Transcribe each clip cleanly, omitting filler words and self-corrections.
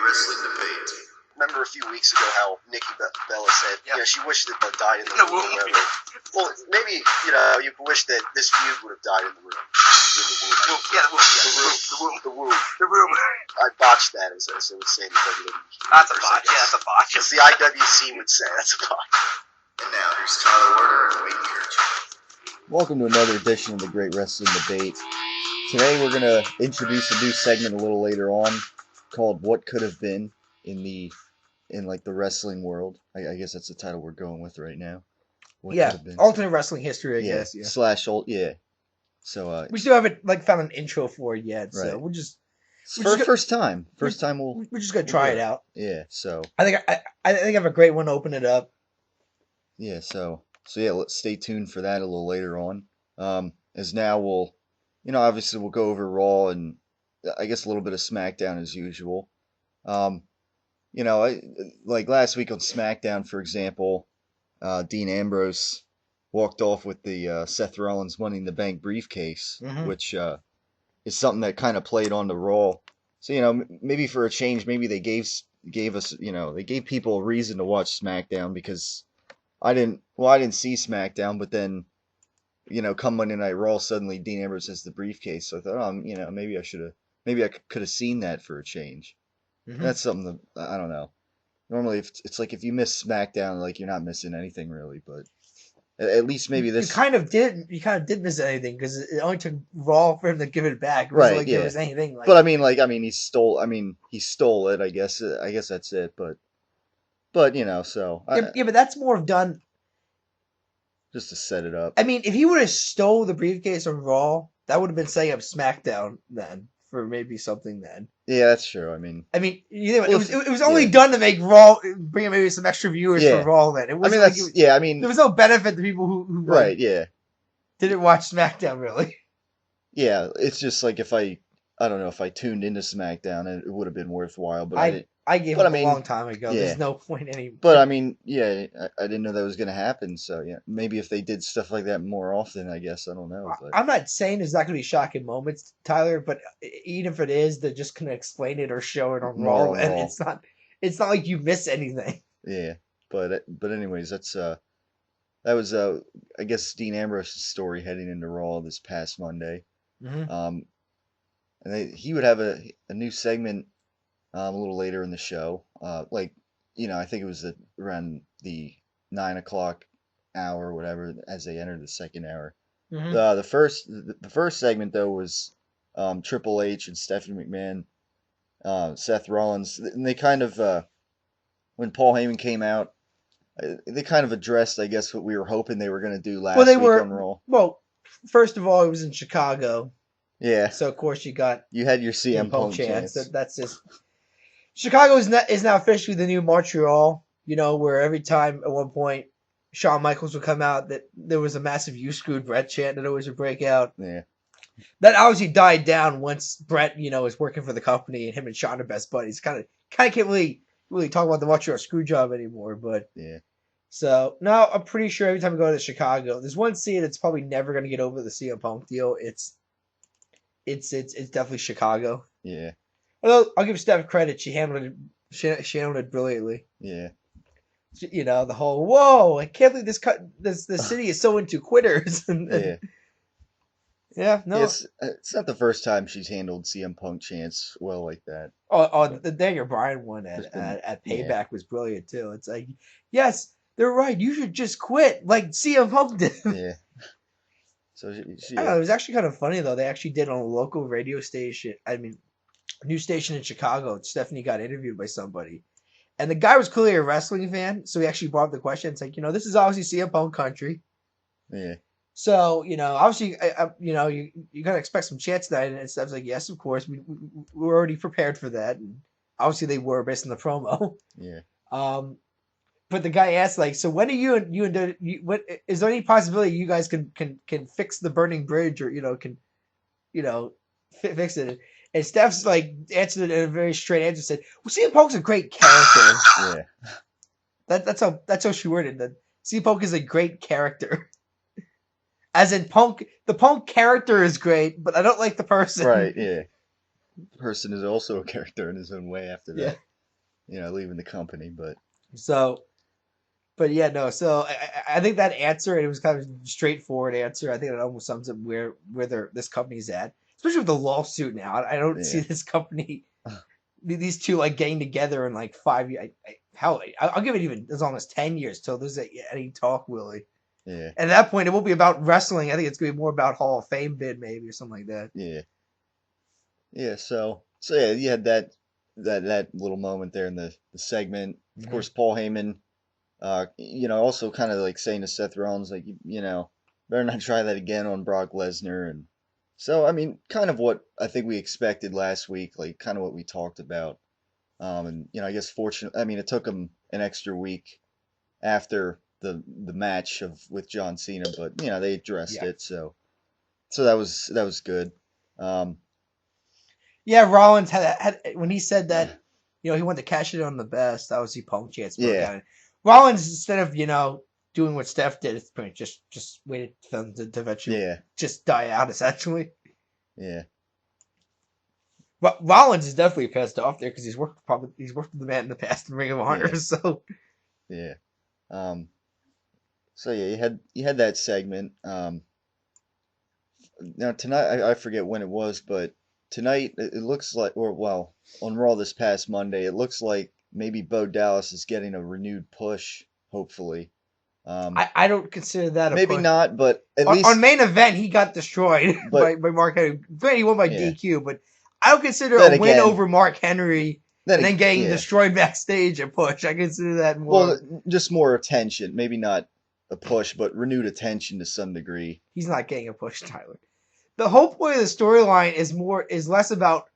wrestling debate. Remember a few weeks ago how Nikki Bella said, she wished that Bud died in the room. womb. Or whatever. Well, maybe, you wish that this feud would have died in the room. In the womb. The womb. The womb. I botched that, as it would say in the WWE. That's a botch. Yeah, that's a botch. As the IWC would say, that's a botch. And now, here's Tyler Werner and Wayne Kirch. Welcome to another edition of the Great Wrestling Debate. Today we're going to introduce a new segment a little later on called What Could Have Been in the wrestling world. I guess that's the title we're going with right now. What yeah, could have been. alternate wrestling history, I guess. Yeah. /alt, So we still haven't found an intro for it yet, so right. we'll just first time we're just gonna try it out. Yeah, so I think I have a great one to open it up. Yeah, so let's stay tuned for that a little later on. As now we'll, obviously we'll go over Raw and I guess a little bit of SmackDown as usual. Like last week on SmackDown, for example, Dean Ambrose walked off with the Seth Rollins Money in the Bank briefcase, which is something that kind of played on the Raw. So, maybe for a change, maybe they gave us, they gave people a reason to watch SmackDown because I didn't see SmackDown, but then, come Monday Night Raw, suddenly Dean Ambrose has the briefcase. So I thought, maybe I could have seen that for a change. That's something that, I don't know. Normally, it's like if you miss SmackDown, like you're not missing anything really, but at least maybe this. You kind of did miss anything because it only took Raw for him to give it back. It wasn't like there was anything like. But he stole it. I guess that's it. But so. But that's more done. Just to set it up. I mean, if he would have stole the briefcase from Raw, that would have been setting up SmackDown then for maybe something then. Yeah, that's true. It was only done to make Raw bring in maybe some extra viewers for Raw. Then it wasn't there was no benefit to people who didn't watch SmackDown really. Yeah, it's just like if I tuned into SmackDown, it would have been worthwhile. But I gave up a long time ago. Yeah. There's no point anymore. But I didn't know that was going to happen. So maybe if they did stuff like that more often, I guess I don't know. But. I'm not saying there's not going to be shocking moments, Tyler. But even if it is, they're just going to explain it or show it on Raw, and it's not like you miss anything. Yeah, but anyways, that was I guess Dean Ambrose's story heading into Raw this past Monday. And he would have a new segment. A little later in the show, I think it was around the 9 o'clock hour or whatever as they entered the second hour. The first segment though was Triple H and Stephanie McMahon, Seth Rollins, and they kind of when Paul Heyman came out, they kind of addressed, I guess, what we were hoping they were going to do last week on Raw. Well, first of all, it was in Chicago. Yeah. So of course you had your CM Punk chance. That's just. Chicago is now officially the new Montreal, where every time at one point Shawn Michaels would come out, that there was a massive "You screwed Brett" chant that always would break out. Yeah. That obviously died down once Brett, is working for the company and him and Shawn are best buddies. Kind of can't really talk about the Montreal screw job anymore, but yeah. So now I'm pretty sure every time we go to Chicago, there's one city that's probably never going to get over the CM Punk deal. It's definitely Chicago. Yeah. Although I'll give Steph credit, she handled it brilliantly. Yeah. The whole whoa! I can't believe this city is so into quitters. Yeah, no, it's not the first time she's handled CM Punk chants well like that. The Daniel Bryan one at Payback was brilliant too. It's like, yes, they're right. You should just quit like CM Punk did. Yeah. So I don't know, it was actually kind of funny though. They actually did on a local radio station. New station in Chicago. Stephanie got interviewed by somebody, and the guy was clearly a wrestling fan, so he actually brought up the question. It's like, this is obviously CM Punk country. Yeah. So obviously, you gotta expect some chants tonight, and Steph's like, yes, of course, we were already prepared for that, and obviously they were based on the promo. Yeah. But the guy asked, like, so when are what is there any possibility you guys can fix the burning bridge or fix it? And Steph's like answered it in a very straight answer. Said, "Well, CM Punk's a great character." Yeah, that's how she worded it. CM Punk is a great character, as in Punk. The Punk character is great, but I don't like the person. Right? Yeah, the person is also a character in his own way. After that, leaving the company. But So, but yeah, no. So I think that answer, it was kind of a straightforward answer. I think it almost sums up where this company's at, especially with the lawsuit now. I don't see this company, these two like getting together in like 5 years. Hell, I'll give it even as long as 10 years till there's any talk, Willie. Yeah. And at that point, it won't be about wrestling. I think it's gonna be more about Hall of Fame bid, maybe, or something like that. Yeah. Yeah. So yeah, you had that little moment there in the segment. Of course, Paul Heyman, also kind of like saying to Seth Rollins, like, better not try that again on Brock Lesnar. And so, I mean, kind of what I think we expected last week, like kind of what we talked about. And I guess fortunately, I mean, it took him an extra week after the match with John Cena, but they addressed it, so that was good. Yeah, Rollins had when he said that, he wanted to cash it on the best. Obviously, Punk chance. Yeah. Rollins, instead of doing what Steph did, it's pretty just waited for them to eventually just die out, essentially. Yeah. But Rollins is definitely pissed off there because he's worked with the man in the past in Ring of Honor. Yeah. So yeah. So yeah, you had that segment. Now tonight, I forget when it was, but tonight it looks like, on Raw this past Monday, it looks like maybe Bo Dallas is getting a renewed push. Hopefully, I don't consider that maybe not, but at least on main event he got destroyed by Mark Henry. Granted, he won by DQ, but I don't consider a win over Mark Henry and then getting destroyed backstage a push. I consider that more. Well, just more attention. Maybe not a push, but renewed attention to some degree. He's not getting a push, Tyler. The whole point of the storyline is less about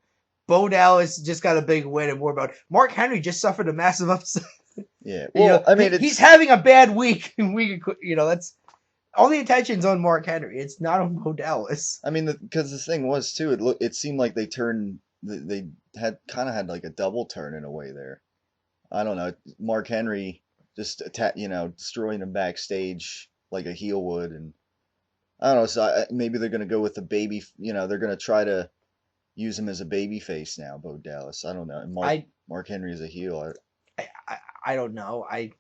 Bo Dallas just got a big win and more about Mark Henry just suffered a massive upset. Yeah. Well, I mean, he's having a bad week. That's all the attention's on Mark Henry. It's not on Bo Dallas. I mean, because the thing was too, it seemed like they had like a double turn in a way there. I don't know. Mark Henry just destroying him backstage like a heel would, and I don't know. So maybe they're gonna go with the baby. They're gonna try to use him as a baby face now, Bo Dallas. I don't know. And Mark Henry is a heel. I don't know. Like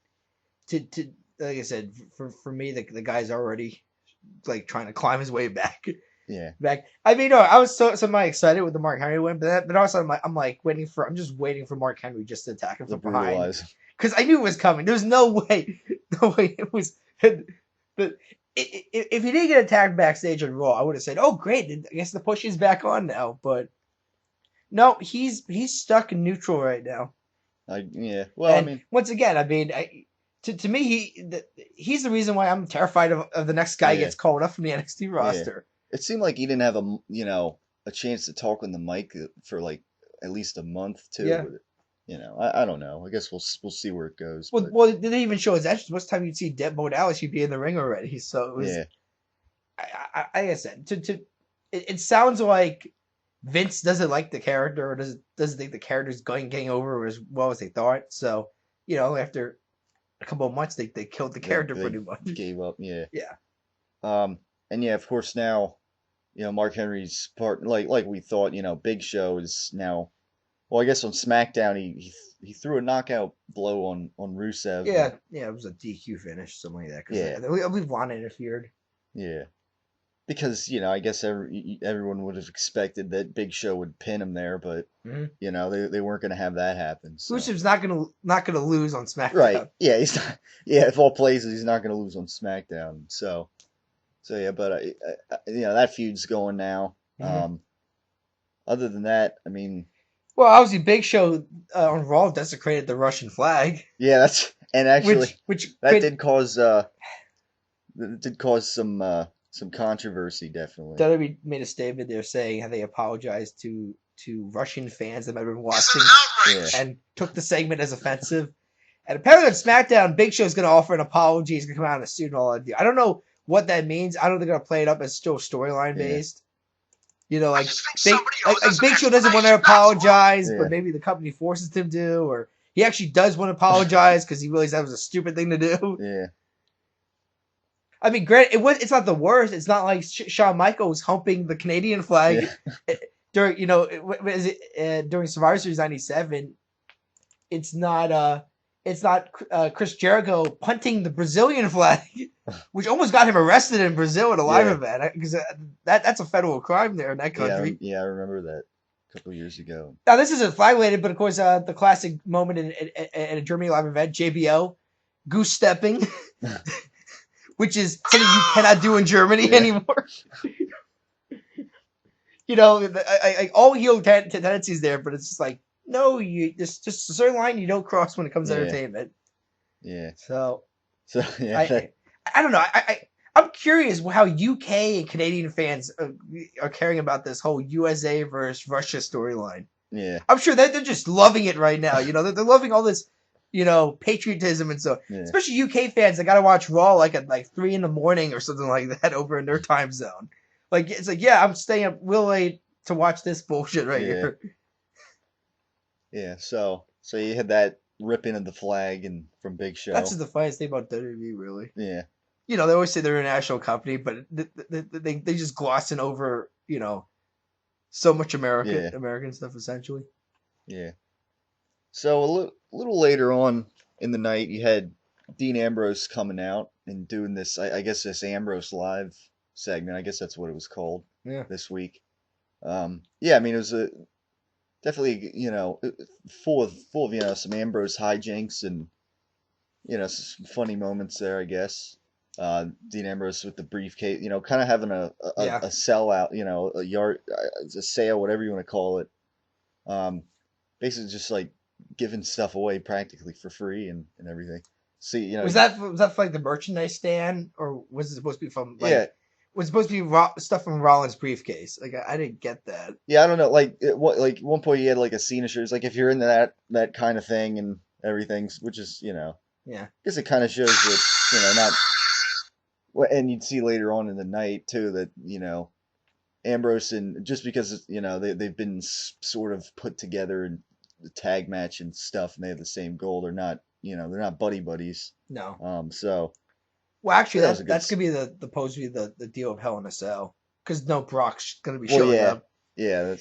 I said, for me, the guy's already like trying to climb his way back. Yeah. Back. I mean, no, I was so excited with the Mark Henry win, but also I'm just waiting for Mark Henry just to attack him from behind because I knew it was coming. There's no way it was. But if he didn't get attacked backstage on Raw, I would have said, "Oh, great! I guess the push is back on now." But no, he's stuck in neutral right now. Yeah. Well, and once again, to me, he's the reason why I'm terrified of the next guy gets called up from the NXT roster. Yeah. It seemed like he didn't have a chance to talk on the mic for like at least a month too. Yeah. I don't know. I guess we'll see where it goes. Well, they didn't even show his entrance. Most time you'd see Bo Dallas, he'd be in the ring already. So it was. Yeah. Like I said, it sounds like Vince doesn't like the character or doesn't think the character's getting over as well as they thought. So, after a couple of months, they killed the character pretty much. Gave up, yeah. Yeah. And yeah, of course now, Mark Henry's part, like we thought, Big Show is now, well, I guess on SmackDown he threw a knockout blow on Rusev. Yeah, it was a DQ finish, something like that. Yeah. I believe Lana interfered. Yeah. Because, I guess everyone would have expected that Big Show would pin him there, but, they weren't going to have that happen. So. Rusev's not gonna lose on SmackDown. Right. Yeah, he's not. Yeah, if all places, he's not going to lose on SmackDown. So yeah, but, that feud's going now. Mm-hmm. Other than that, I mean... Well, obviously, Big Show on Raw desecrated the Russian flag. Yeah, actually, which did cause some controversy, definitely. WWE made a statement there saying how they apologized to Russian fans that might have been watching and took the segment as offensive. And apparently on SmackDown, Big Show's going to offer an apology. He's going to come out in a suit and all that. I don't know what that means. I don't think they're going to play it up as still storyline based. Like Big Show doesn't want to apologize, but maybe the company forces him to, or he actually does want to apologize because he realized that was a stupid thing to do. Yeah. I mean, granted, it's not the worst. It's not like Shawn Michaels humping the Canadian flag during during Survivor Series '97. it's not Chris Jericho punting the Brazilian flag, which almost got him arrested in Brazil at a live event, because that's a federal crime there in that country. Yeah, I remember that a couple years ago. Now this isn't flag related, but of course the classic moment in a Germany live event, JBL goose stepping, which is something you cannot do in Germany anymore. You know, all heel tendencies there, but it's just like, no, you just a certain line you don't cross when it comes to entertainment. Yeah. So yeah, I don't know. I'm curious how UK and Canadian fans are caring about this whole USA versus Russia storyline. Yeah. I'm sure they're just loving it right now. You know, they're loving all this, you know, patriotism and stuff. Yeah. Especially UK fans that got to watch Raw like at 3 a.m. or something like that over in their time zone. Like, it's like, yeah, I'm staying up real late to watch this bullshit right here. Yeah, so you had that ripping of the flag and from Big Show. That's just the funniest thing about WWE, really. Yeah. You know, they always say they're a national company, but they just glossing over, you know, so much American stuff, essentially. Yeah. So a little later on in the night, you had Dean Ambrose coming out and doing this, I guess, this Ambrose Live segment. I guess that's what it was called this week. I mean, it was definitely, you know, full of you know, some Ambrose hijinks and, you know, some funny moments there, I guess. Dean Ambrose with the briefcase, you know, kind of having a sellout, you know, a sale, whatever you want to call it. Basically just like giving stuff away practically for free and everything. See, you know, was that for like the merchandise stand, or was it supposed to be from was it supposed to be stuff from Rollins' briefcase? Like, I didn't get that. Yeah, I don't know. Like, at one point he had like a Cena shirt. It's like, if you're into that kind of thing and everything, which is, you know, I guess it kind of shows that, you know, not. And you'd see later on in the night too that, you know, Ambrose, and just because, you know, they've been sort of put together in the tag match and stuff, and they have the same goal. They're not, you know, they're not buddies. No. So. Well, actually, that's gonna be supposed to be the deal of Hell in a Cell, because no Brock's gonna be showing up. Yeah.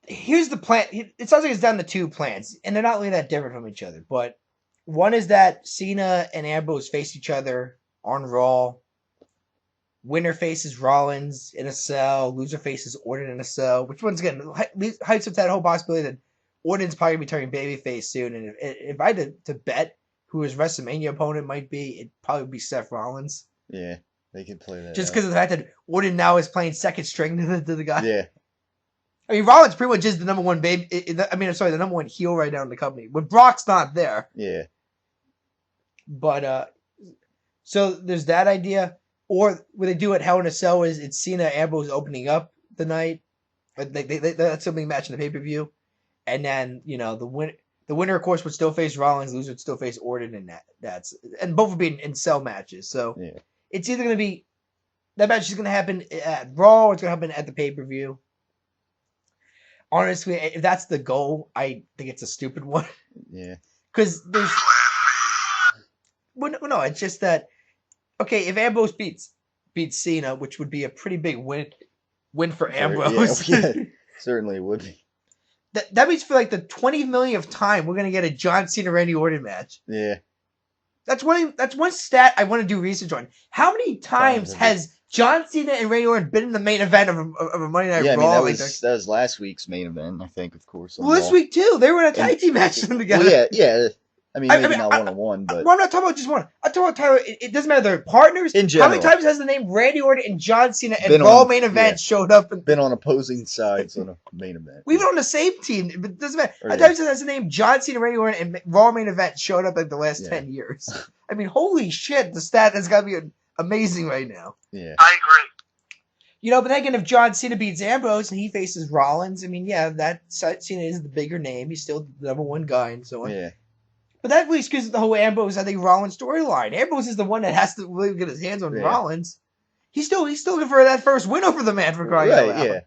Here's the plan. It sounds like it's down to 2 plans, and they're not really that different from each other. But one is that Cena and Ambrose face each other on Raw. Winner faces Rollins in a cell. Loser faces Orton in a cell. Which, once again, hypes up that whole possibility that Orton's probably gonna be turning babyface soon. And if I had to bet who his WrestleMania opponent might be, it'd probably be Seth Rollins. Yeah, they could play that. Just because of the fact that Orton now is playing second string to the guy. Yeah. I mean, Rollins pretty much is the number one the number one heel right now in the company. When Brock's not there. Yeah. But, so there's that idea. Or what they do at Hell in a Cell is it's Cena Ambrose opening up the night. That's something match in the pay-per-view. And then, you know, the winner, of course, would still face Rollins. Loser would still face Orton, and both would be in cell matches. So it's either going to be that match is going to happen at Raw, or it's going to happen at the pay-per-view. Honestly, if that's the goal, I think it's a stupid one. Yeah. Because there's no, it's just that. Okay, if Ambrose beats Cena, which would be a pretty big win for Ambrose. Yeah, certainly would be. That means for like the 20 millionth time, we're gonna get a John Cena Randy Orton match. Yeah. That's one stat I want to do research on. How many times has John Cena and Randy Orton been in the main event of a Monday Night Raw? Yeah, I mean, that was last week's main event, I think, of course. Well, this week too, they were in a tag team match together. Well, yeah. I mean, maybe not one-on-one, but... Well, I'm not talking about just one. I'm talking about, Tyler, it doesn't matter. They're partners. In general. How many times has the name Randy Orton and John Cena and Raw main event showed up? Been on opposing sides on a main event. We've been on the same team, but it doesn't matter. How many times has the name John Cena, Randy Orton, and Raw main event showed up in the last 10 years? I mean, holy shit, the stat has got to be amazing right now. Yeah. I agree. You know, but then again, if John Cena beats Ambrose and he faces Rollins, I mean, that Cena is the bigger name. He's still the number one guy and so on. Yeah. But that really screws the whole Ambrose, I think, Rollins storyline. Ambrose is the one that has to really get his hands on Rollins. He's still looking for that first win over the man for crying out loud. Yeah.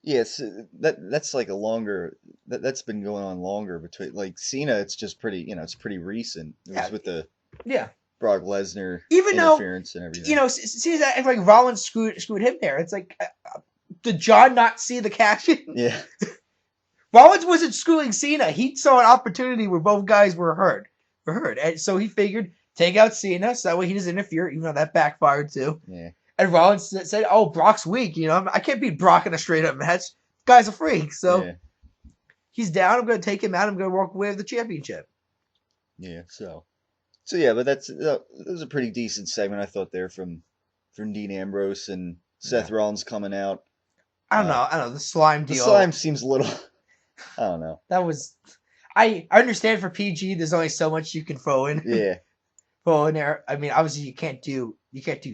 Yes, that's like a longer. That's been going on longer between like Cena. It's just pretty, it's pretty recent. It was with the Brock Lesnar interference and everything. Cena's acting like Rollins screwed him there. It's like, did John not see the cash in? Yeah. Rollins wasn't screwing Cena. He saw an opportunity where both guys were hurt. And so he figured take out Cena so that way he doesn't interfere, even though that backfired too. Yeah. And Rollins said, "Oh, Brock's weak. I can't beat Brock in a straight up match. Guy's a freak. So Yeah. he's down. I'm going to take him out. I'm going to walk away with the championship." Yeah. So yeah, but that was a pretty decent segment I thought there from Dean Ambrose and Seth Rollins coming out. I don't know. The slime The deal. slime seems a little. I don't know. That was. I understand for PG. There's only so much you can throw in. Yeah. Throw in there. I mean, obviously you can't do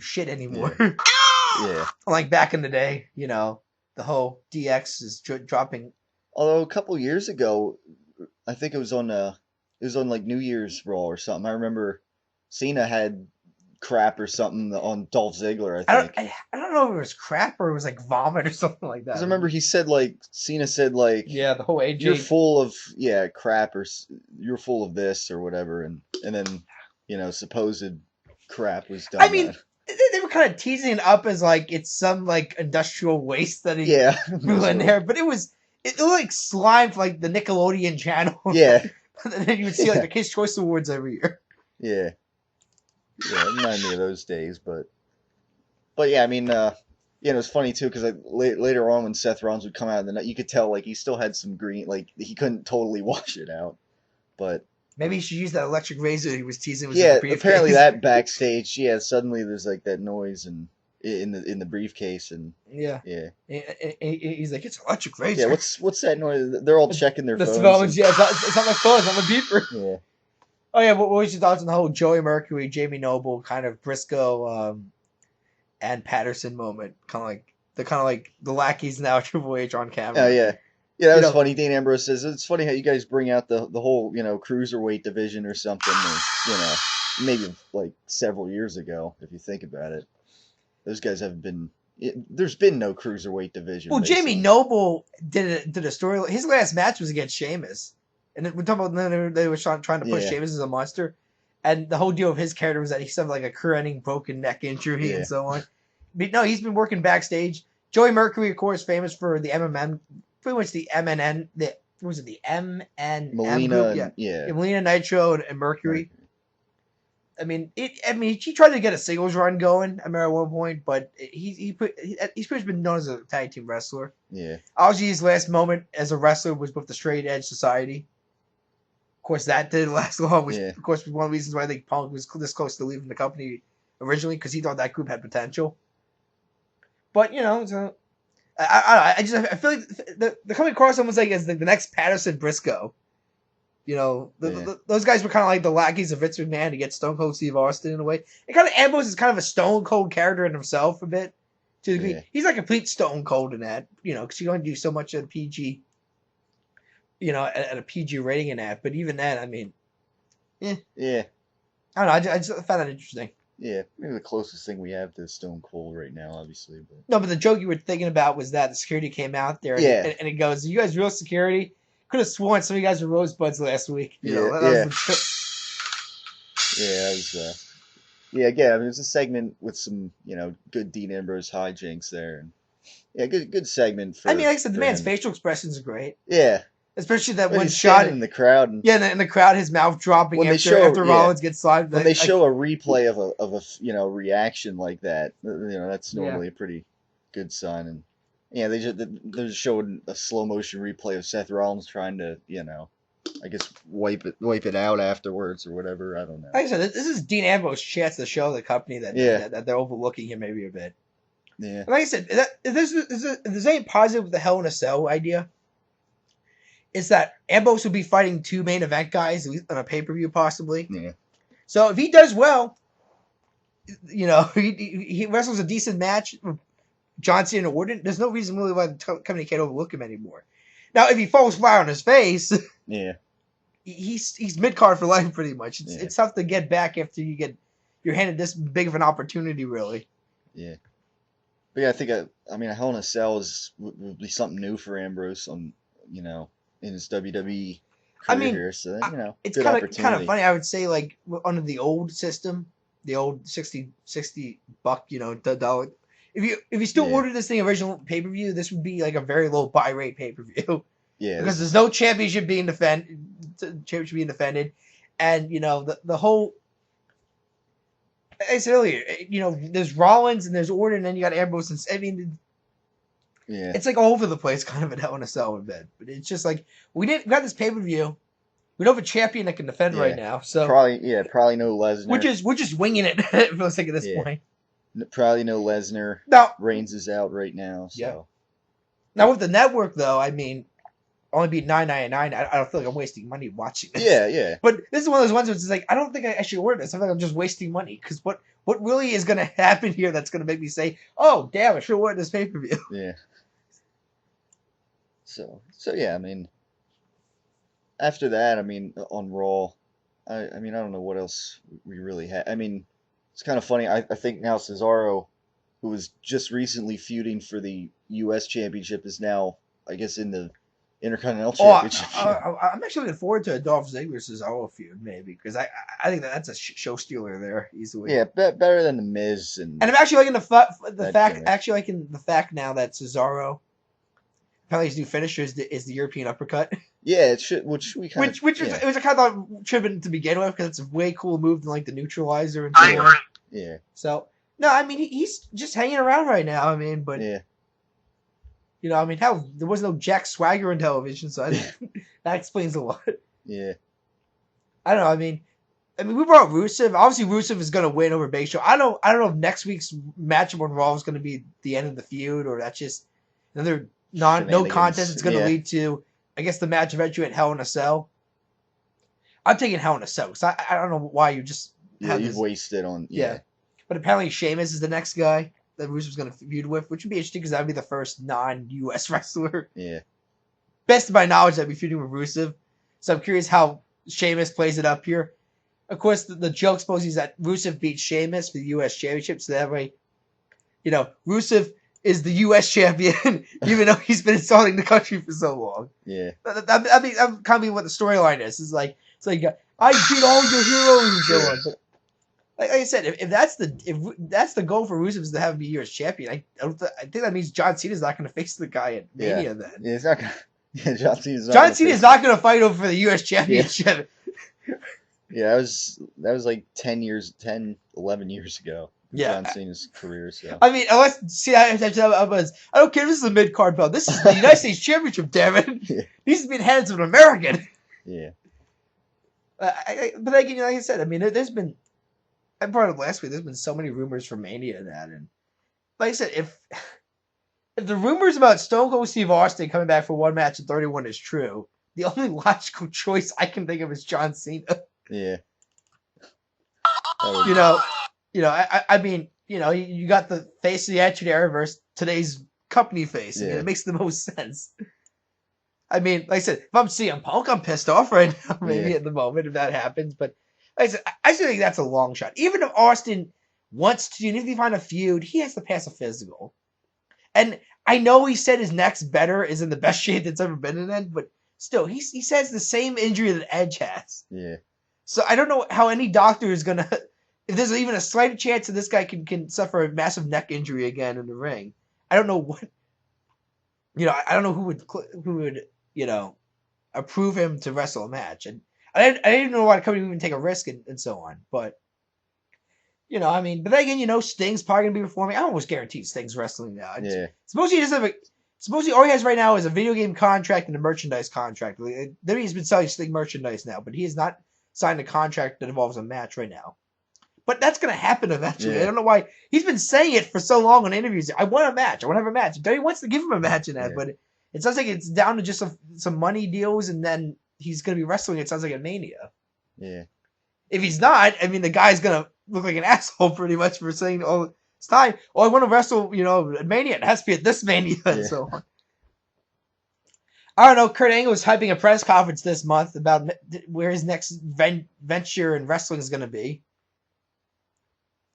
shit anymore. Yeah. Like back in the day, the whole DX is dropping. Although a couple years ago, I think it was on like New Year's Raw or something. I remember Cena had crap or something on Dolph Ziggler. I think. I don't know if it was crap or it was like vomit or something like that. Because I remember Cena said yeah, the whole AJ. You're full of crap or you're full of this or whatever, and then supposed crap was done. I mean, they were kind of teasing it up as like it's some like industrial waste that he threw in there, but it looked like slime for like the Nickelodeon channel. Yeah. And then you would see like the Kids' Choice Awards every year. Yeah. Yeah, it reminded me of those days, but yeah, I mean, it's funny too because later on when Seth Rollins would come out in the night, you could tell like he still had some green, like he couldn't totally wash it out, but maybe he should use that electric razor he was teasing. With apparently that backstage, suddenly there's like that noise and in the briefcase and yeah. He's like, it's electric razor. Yeah, what's that noise? They're all checking their phones. Phones, yeah, it's not my phone, it's not my beeper. Yeah. Oh yeah, what was your thoughts on the whole Joey Mercury, Jamie Noble, kind of Briscoe, and Patterson moment? Kind of like the lackeys now Triple H on camera. Oh yeah. Yeah, that was funny. Dean Ambrose says it's funny how you guys bring out the whole cruiserweight division or something, maybe like several years ago if you think about it. Those guys haven't been. There's been no cruiserweight division. Well, basically. Jamie Noble did a story. His last match was against Sheamus, and we're talking about they were trying to push Sheamus as a monster, and the whole deal of his character was that he suffered like a career-ending broken neck injury and so on. But no, he's been working backstage. Joey Mercury, of course, famous for the MMM, pretty much the MNN. The MNN Melina, group? Yeah, Melina, Nitro, and Mercury. I mean, he tried to get a singles run going. I remember at one point, but he's pretty much been known as a tag team wrestler. Yeah. Obviously, his last moment as a wrestler was with the Straight Edge Society. Of course, that didn't last long, which of course was one of the reasons why I think Punk was this close to leaving the company originally, because he thought that group had potential. But so I feel like the coming across almost like as the next Patterson Briscoe. Those guys were kind of like the lackeys of Vince McMahon to get Stone Cold Steve Austin in a way. And kind of Ambrose is kind of a Stone Cold character in himself a bit. To the degree. Yeah. He's like a complete Stone Cold in that, because you only do so much at a PG, at a PG rating in that. But even then, I mean, Yeah. I don't know. I just found that interesting. Yeah, maybe the closest thing we have to Stone Cold right now, obviously. But no, but the joke you were thinking about was that the security came out there, and it goes, "You guys real security?" Could have sworn some of you guys were rosebuds last week. Again, I mean, it was a segment with some, good Dean Ambrose hijinks there, and good segment for. I mean, like I said, the man's facial expressions are great. Yeah, especially that one shot in the crowd. And, in the crowd, his mouth dropping after Rollins gets slimed. When they show a replay of a reaction like that, that's normally a pretty good sign. And yeah, they're just showing a slow motion replay of Seth Rollins trying to, I guess wipe it out afterwards or whatever. I don't know. Like I said, this is Dean Ambrose's chance to show the company that they're overlooking him maybe a bit. Yeah. Like I said, if there's any positive with the Hell in a Cell idea, it's that Ambrose will be fighting two main event guys on a pay-per-view possibly. Yeah. So if he does well, he wrestles a decent match with John Cena and Orton, there's no reason really why the company can't overlook him anymore. Now, if he falls flat on his face, he's mid-card for life pretty much. It's tough to get back after you're handed this big of an opportunity, really. Yeah. But yeah, I think a Hell in a Cell would be something new for Ambrose on in his WWE career here. So it's kind of funny. I would say like under the old system, the old $60 $, if you still ordered this thing original pay-per-view, this would be like a very low buy rate pay-per-view. Yeah, because there's no championship being defended, and the whole. I said earlier, there's Rollins and there's Orton, and then you got Ambrose. And I mean, yeah. it's like all over the place, kind of an Hell in a Cell event. But it's just like we got this pay per view. We don't have a champion that can defend right now, so probably no Lesnar. we're just winging it for the sake of this point. Probably no Lesnar. Now Reigns is out right now, so. Yeah. Now with the network, though, I mean, only being $9.99, I don't feel like I'm wasting money watching this. Yeah. But this is one of those ones where it's like I don't think I should order this. I feel like I'm just wasting money because what really is going to happen here that's going to make me say, oh damn, I should have ordered this pay per view. Yeah. So yeah, I mean, after that, I mean, on Raw, I don't know what else we really had. I mean, it's kind of funny. I think now Cesaro, who was just recently feuding for the U.S. Championship, is now, I guess, in the Intercontinental Championship. I'm actually looking forward to a Dolph Ziggler Cesaro feud, maybe, because I think that's a show stealer there easily. Yeah, better than the Miz and I'm actually liking the fact now that Cesaro apparently his new finisher is the European uppercut. Yeah, it should. Which we kind of. Which I kind of thought should have been to begin with because it's a way cool move than like the neutralizer and I so on. agree. Yeah. So no, I mean he's just hanging around right now. I mean, but yeah. I mean, hell, there was no Jack Swagger in television, so that explains a lot. Yeah. I don't know. I mean, we brought Rusev. Obviously, Rusev is going to win over Big Show. I don't know if next week's matchup on Raw is going to be the end of the feud or that's just another no contest. It's going to lead to, I guess, the match eventually at Hell in a Cell. I'm taking Hell in a Cell because I don't know why you just you've wasted on But apparently, Sheamus is the next guy that Rusev's going to feud with, which would be interesting because that would be the first non-U.S. wrestler. Yeah. Best of my knowledge, I'd be feuding with Rusev. So I'm curious how Sheamus plays it up here. Of course, the joke supposes that Rusev beats Sheamus for the U.S. Championship, so that way, Rusev is the U.S. champion, even though he's been insulting the country for so long. Yeah. I mean, that kind of what the storyline is. It's like I beat all your heroes and so on. But like I said, if that's the goal for Rusev is to have him be U.S. champion, I think that means John Cena's not going to face the guy at Mania then. Yeah, it's not going to. Yeah, John Cena's not going to fight over for the U.S. championship. Yeah, that was like 11 years ago. Yeah. John Cena's career. So I mean, I don't care if this is a mid-card belt. This is the United States Championship, damn it. Yeah. These have been hands of an American. Yeah. But again, like I said, I mean, there's been. I brought up last week. There's been so many rumors for Mania that, and like I said, if the rumors about Stone Cold Steve Austin coming back for one match in 31 is true, the only logical choice I can think of is John Cena. Yeah. I mean, you got the face of the Attitude Era versus today's company face. I mean, it makes the most sense. I mean, like I said, if I'm CM Punk, I'm pissed off right now, maybe at the moment if that happens. But like I said, I still think that's a long shot. Even if Austin wants to, even if they find a feud, he has to pass a physical. And I know he said his neck's better, is in the best shape that's ever been in it, but still, he says the same injury that Edge has. Yeah. So I don't know how any doctor is going to, if there's even a slight chance that this guy can suffer a massive neck injury again in the ring. I don't know what, I don't know who would, approve him to wrestle a match. And I didn't even know why the company would even take a risk and so on. But, I mean, but then again, Sting's probably going to be performing. I almost guarantee Sting's wrestling now. Yeah. Suppose all he has right now is a video game contract and a merchandise contract. He's been selling Sting merchandise now, but he has not signed a contract that involves a match right now. But that's going to happen eventually. Yeah. I don't know why. He's been saying it for so long in interviews. I want a match. I want to have a match. He wants to give him a match in that, but it sounds like it's down to just some money deals, and then he's going to be wrestling. It sounds like a Mania. Yeah. If he's not, I mean, the guy's going to look like an asshole pretty much for saying all this time, oh, I want to wrestle, at Mania. It has to be at this Mania and so on. I don't know. Kurt Angle was hyping a press conference this month about where his next venture in wrestling is going to be.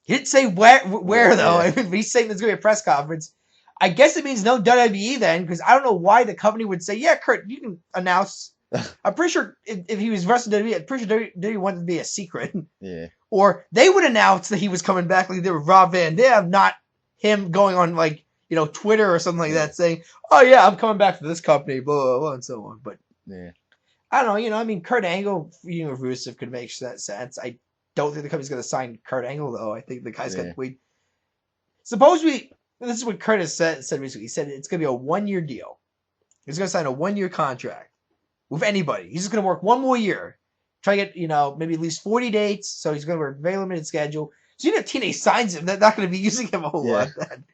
He didn't say where though. I mean, he's saying there's going to be a press conference. I guess it means no WWE then, because I don't know why the company would say, yeah, Kurt, you can announce. I'm pretty sure if he was wrestling WWE, I'm pretty sure WWE wanted to be a secret. Yeah. Or they would announce that he was coming back like they were Rob Van Dam, not him going on Twitter or something like that saying, "Oh yeah, I'm coming back to this company," blah blah blah, and so on. But I don't know. I mean, Kurt Angle feuding with Rusev could make sense. I don't think the company's going to sign Kurt Angle though. I think the guy's got to wait. Supposedly, this is what Kurt has said recently. He said it's going to be a 1-year deal. He's going to sign a 1-year contract with anybody. He's just going to work 1 more year. Try to get, maybe at least 40 dates. So he's going to work a very limited schedule. So if TNA signs him, they're not going to be using him a whole lot then.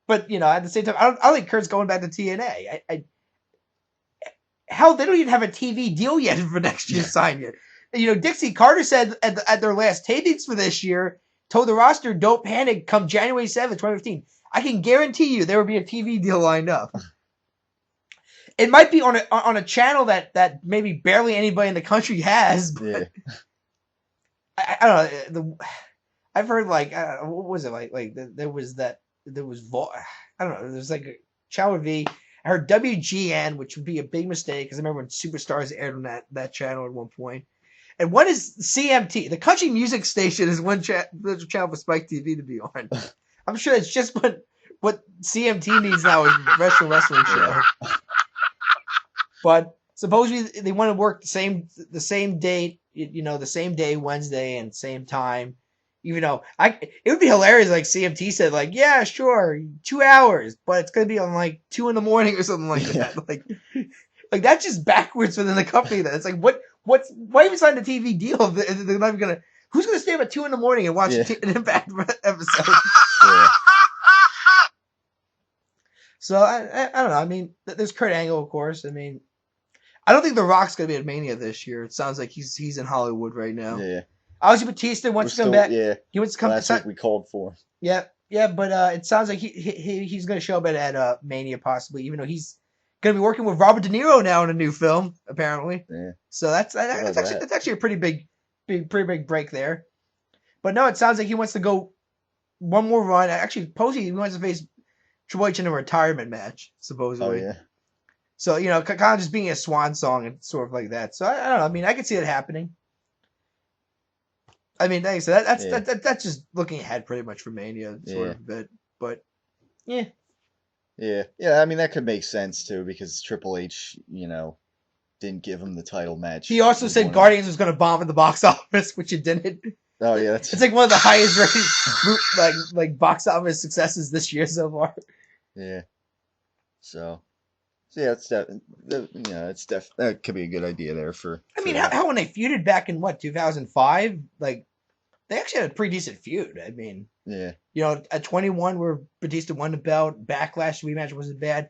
But, at the same time, I don't think Kurt's going back to TNA. Hell, they don't even have a TV deal yet for next year's sign yet. Dixie Carter said at their last tapings for this year, told the roster, don't panic, come January 7th, 2015. I can guarantee you there will be a TV deal lined up. It might be on a channel that maybe barely anybody in the country has, but I don't know. I've heard what was it like there was I don't know. There's like a channel V. I heard WGN, which would be a big mistake because I remember when Superstars aired on that channel at one point. And what is CMT? The country music station is one channel for Spike TV to be on. I'm sure it's just what CMT needs now is a wrestling show. But supposedly they want to work the same date, the same day, Wednesday, and same time. Even though it would be hilarious, like CMT said, like, yeah, sure, 2 hours, but it's gonna be on like 2 a.m. or something like that. Like that's just backwards within the company. Then it's like, why even sign the TV deal? They're not even gonna. Who's gonna stay up at 2 a.m. and watch an Impact episode? Yeah. So I don't know. I mean, there's Kurt Angle, of course. I mean, I don't think The Rock's gonna be at Mania this year. It sounds like he's in Hollywood right now. Yeah. Obviously, Batista wants to come back. Yeah, he wants to come. Last week we called for. Yeah, but it sounds like he's going to show up at Mania possibly, even though he's going to be working with Robert De Niro now in a new film apparently. Yeah. So that's actually a pretty big break there. But no, it sounds like he wants to go one more run. Actually, supposedly he wants to face Triple H in a retirement match. Supposedly. Oh yeah. So kind of just being a swan song and sort of like that. So I don't know. I mean, I could see it happening. I mean, like I said, that's just looking ahead pretty much for Mania, sort of a bit. But, yeah. Yeah, I mean, that could make sense, too, because Triple H, didn't give him the title match. He also said Guardians was going to bomb at the box office, which it didn't. Oh, yeah. It's like one of the highest rated like box office successes this year so far. Yeah. So yeah, that could be a good idea there for. I mean, how when they feuded back in 2005, like they actually had a pretty decent feud. I mean, yeah, at 21 where Batista won the belt, Backlash rematch wasn't bad,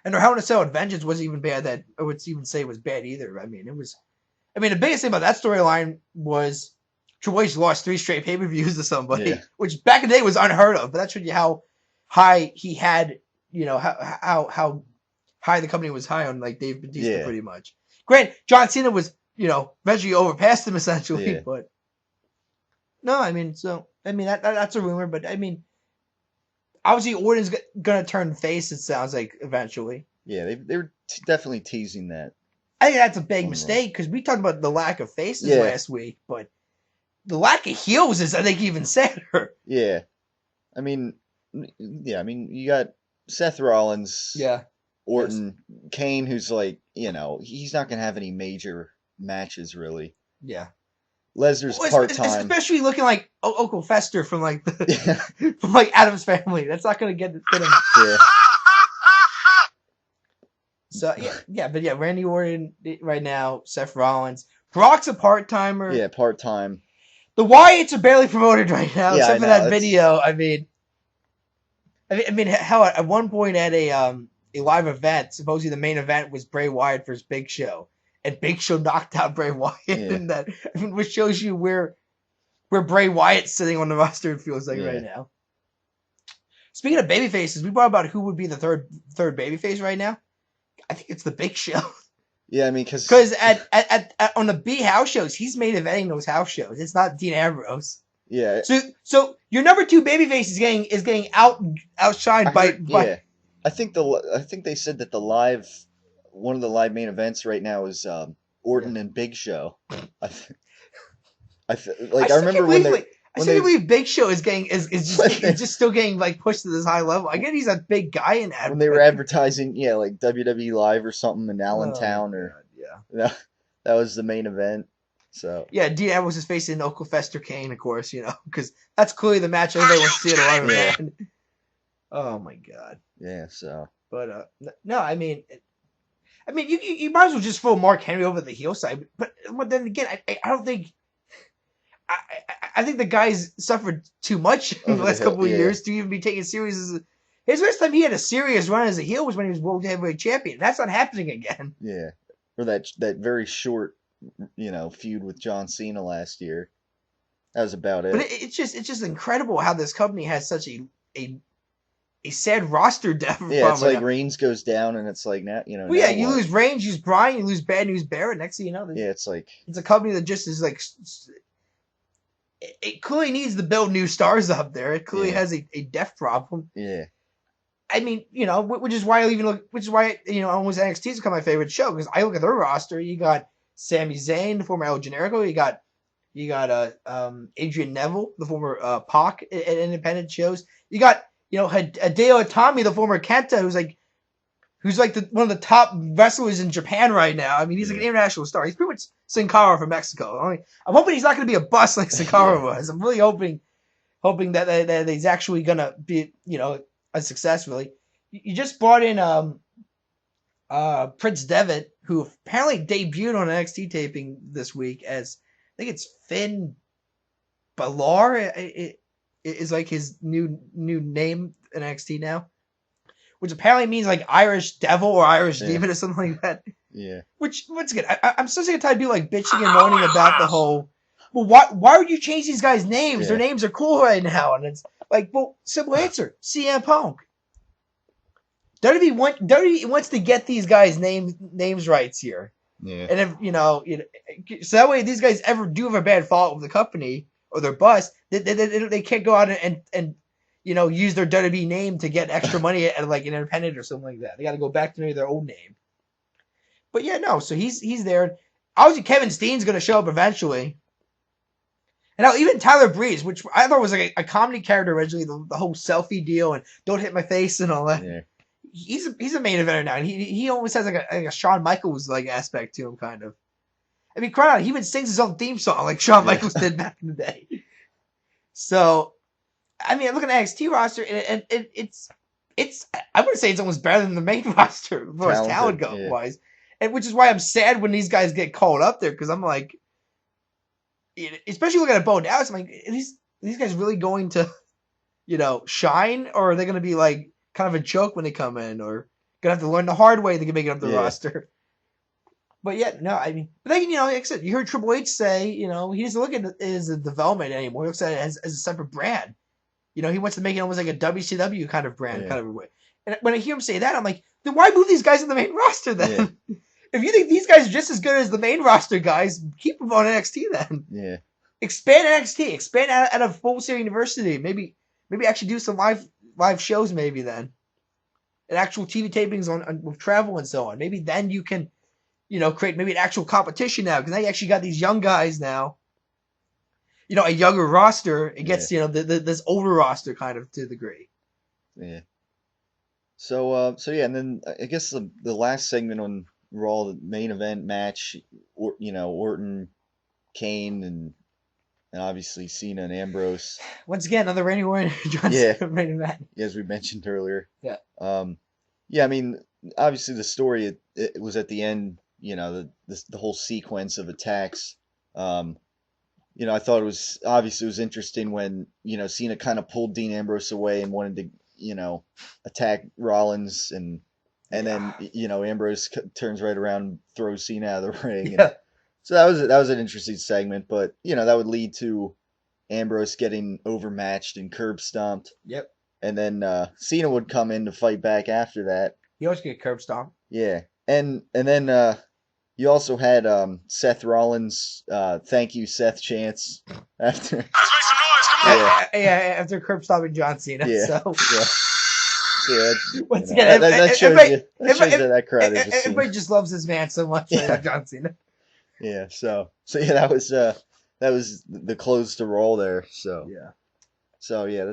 and their Hell in a Cell Vengeance wasn't even bad. That I would even say was bad either. I mean, the biggest thing about that storyline was Triple H lost 3 straight pay-per-views to somebody, which back in the day was unheard of. But that showed you how high he had. How high the company was high on like Dave Batista pretty much. Granted, John Cena was, eventually overpassed him essentially, but no, I mean, that's a rumor, but I mean, obviously Orton's gonna turn face, it sounds like eventually. Yeah, they were definitely teasing that. I think that's a big mistake because we talked about the lack of faces last week, but the lack of heels is, I think, even sadder. Yeah. I mean, you got Seth Rollins. Yeah. Orton, Kane, who's like, he's not going to have any major matches, really. Yeah. Lesnar's part-time. Especially looking like Uncle Fester from like from like Adam's Family. That's not going to get him. Yeah. So, but Randy Orton right now, Seth Rollins. Brock's a part-timer. Yeah, part-time. The Wyatts are barely promoted right now, except for that video. I mean, hell, at one point at a live event, supposedly the main event was Bray Wyatt versus Big Show, and Big Show knocked out Bray Wyatt in that, which shows you where Bray Wyatt's sitting on the roster. It feels like right now. Speaking of baby faces, we brought about who would be the third baby face right now. I think it's the Big Show. Yeah, I mean, because at on the B house shows, he's main eventing those house shows. It's not Dean Ambrose. Yeah. So your number 2 babyface is getting outshined by. I think they said that one of the live main events right now is Orton and Big Show. I remember when I can't believe Big Show is just still getting like pushed to this high level. I get he's a big guy in that. When they were advertising, like WWE Live or something in Allentown, yeah, that was the main event. So yeah, Dean Ambrose is facing Uncle Fester Kane, of course, because that's clearly the match everybody wants to see at 11, man. Oh my god. Yeah. So. But no, I mean, you might as well just throw Mark Henry over the heel side. But then again, I don't think. I think the guy's suffered too much in the last couple of years to even be taken serious. His last time he had a serious run as a heel was when he was World Heavyweight Champion. That's not happening again. Yeah, or that very short, feud with John Cena last year. That was about it. But it's just incredible how this company has such a sad roster depth. Yeah, it's like Reigns goes down, and it's like now Well, yeah, you lose Reigns, you lose Bryan, you lose Bad News Barrett. Next thing you know, it's like it's a company that just is like. It clearly needs to build new stars up there. It clearly has a depth problem. Yeah. I mean, which is why almost NXT has become my favorite show, because I look at their roster. You got Sami Zayn, the former El Generico. You got Adrian Neville, the former Pac at independent shows. You got Hideo Itami, the former Kenta, who's like one of the top wrestlers in Japan right now. I mean, he's like an international star. He's pretty much Sin Cara from Mexico. I'm hoping he's not going to be a bust like Sin Cara was. I'm really hoping that he's actually going to be, a success, really. You just brought in Prince Devitt, who apparently debuted on NXT taping this week as, I think it's Finn Balor. It is like his new name in NXT now. Which apparently means like Irish Devil or Irish Demon or something like that. Yeah. Which, once again, I'm so sick of tired of people like bitching and moaning about the whole. Well, why would you change these guys' names? Their names are cool right now, and it's like, well, simple answer: CM Punk. WWE wants to get these guys' names right here. Yeah. And if so that way these guys ever do have a bad fault with the company or their bust, they can't go out and use their WWE name to get extra money at like an independent or something like that. They got to go back to maybe their old name. But yeah, no. So he's there. Obviously, Kevin Steen's going to show up eventually. And now even Tyler Breeze, which I thought was like a comedy character originally, the whole selfie deal and don't hit my face and all that. Yeah. He's a main eventer now. And he almost has like a Shawn Michaels like aspect to him, kind of. I mean, cry out, he even sings his own theme song like Shawn Michaels did back in the day. So. I mean, I look at the NXT roster, and it's I would say it's almost better than the main roster as far as talent wise, and which is why I'm sad when these guys get called up there, because I'm like, especially looking at Bo Dallas, I'm like, are these guys really going to, shine, or are they going to be like kind of a joke when they come in, or gonna have to learn the hard way they can make it up the roster? But yeah, no, I mean, but then like I said, you heard Triple H say, he doesn't look at it as a development anymore. He looks at it as a separate brand. He wants to make it almost like a WCW kind of brand, kind of a way. And when I hear him say that, I'm like, then why move these guys in the main roster then? Yeah. If you think these guys are just as good as the main roster guys, keep them on NXT then. Yeah. Expand NXT. Expand out of Full Sail University. Maybe actually do some live shows maybe then. And actual TV tapings on with travel and so on. Maybe then you can, create maybe an actual competition now. Because now you actually got these young guys now. A younger roster, it gets, this older roster kind of to a degree. Yeah. So yeah, and then I guess the last segment on Raw, the main event match, Orton, Kane, and obviously Cena and Ambrose. Once again, another Randy Orton John Cena main event. Yeah, as we mentioned earlier. Yeah. Yeah, I mean, obviously the story, it was at the end, the whole sequence of attacks. I thought it was interesting when, Cena kind of pulled Dean Ambrose away and wanted to, attack Rollins and then, Ambrose turns right around and throws Cena out of the ring. Yeah. So that was an interesting segment, but, that would lead to Ambrose getting overmatched and curb stomped. Yep. And then Cena would come in to fight back after that. He always get curb stomped. Yeah. And then you also had Seth Rollins, thank you, Seth chants after. Let's make some noise, come on! Yeah, after curb stomping John Cena. Yeah. So. Yeah. Once again, that shows that crowd is just everybody just loves this man so much. Like John Cena. Yeah. So yeah, that the close to Raw there. So Yeah. so yeah,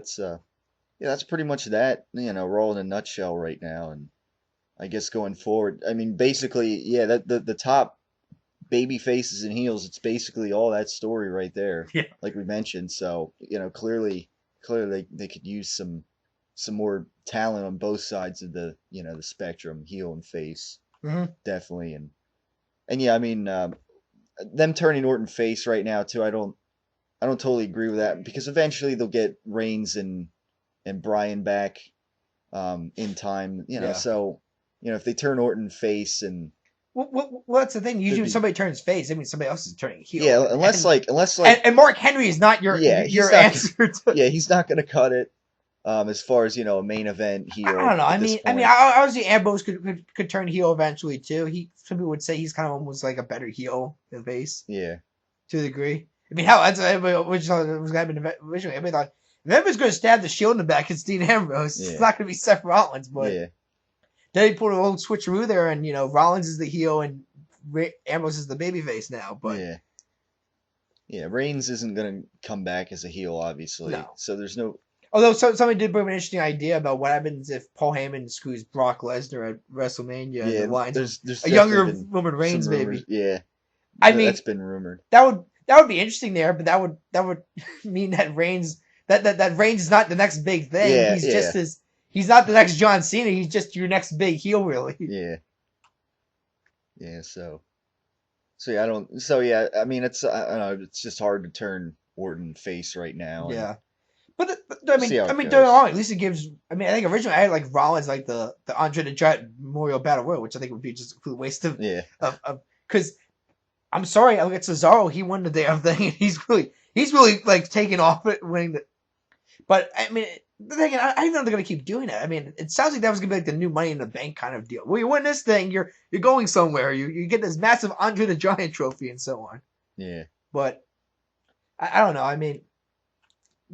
that's pretty much that. Raw in a nutshell right now, and I guess going forward, I mean, basically, yeah, that the top baby faces and heels, it's basically all that story right there, Yeah. like we mentioned. So clearly they could use some more talent on both sides of the the spectrum, heel and face, definitely. And yeah, I mean, them turning Orton face right now too. I don't totally agree with that because eventually they'll get Reigns and Bryan back in time. Yeah. So if they turn Orton face and Well, that's the thing. Usually, when somebody turns face, I mean somebody else is turning heel. Yeah, unless like and Mark Henry is not your he's answer. Yeah, he's not gonna cut it. As far as a main event heel. I don't know. I mean, obviously Ambrose could turn heel eventually too. Some people would say he's kind of almost like a better heel than face. Yeah. To a degree. I mean, how that's everybody was going to happen originally. Everybody thought if everybody's going to stab the Shield in the back, it's Dean Ambrose. Yeah. It's not going to be Seth Rollins, but yeah. Then he put an old switcheroo there, and Rollins is the heel and Ambrose is the babyface now. But yeah, Reigns isn't going to come back as a heel, obviously. No. So there's no. Although somebody did bring up an interesting idea about what happens if Paul Heyman screws Brock Lesnar at WrestleMania. Yeah, and the lines there's a younger been Roman Reigns, maybe. Yeah, I mean, that's been rumored. That would be interesting there, but that would mean that Reigns that Reigns is not the next big thing. Yeah, he's just he's not the next John Cena. He's just your next big heel, really. Yeah. Yeah. So yeah, I don't. So yeah, I mean, it's I don't know. It's just hard to turn Orton face right now. Yeah. But I mean, don't get me wrong. At least it gives. I mean, I think originally I had like Rollins like the Andre the Giant Memorial Battle Royal, which I think would be just a complete waste of. Yeah. Because I'm sorry, I look at Cesaro. He won the damn thing, and he's really like taking off it, winning the. But I mean, the thing, I don't know if they're gonna keep doing it. I mean, it sounds like that was gonna be like the new Money in the Bank kind of deal. Well, you win this thing, you're going somewhere. You get this massive Andre the Giant trophy and so on. Yeah. But I don't know. I mean,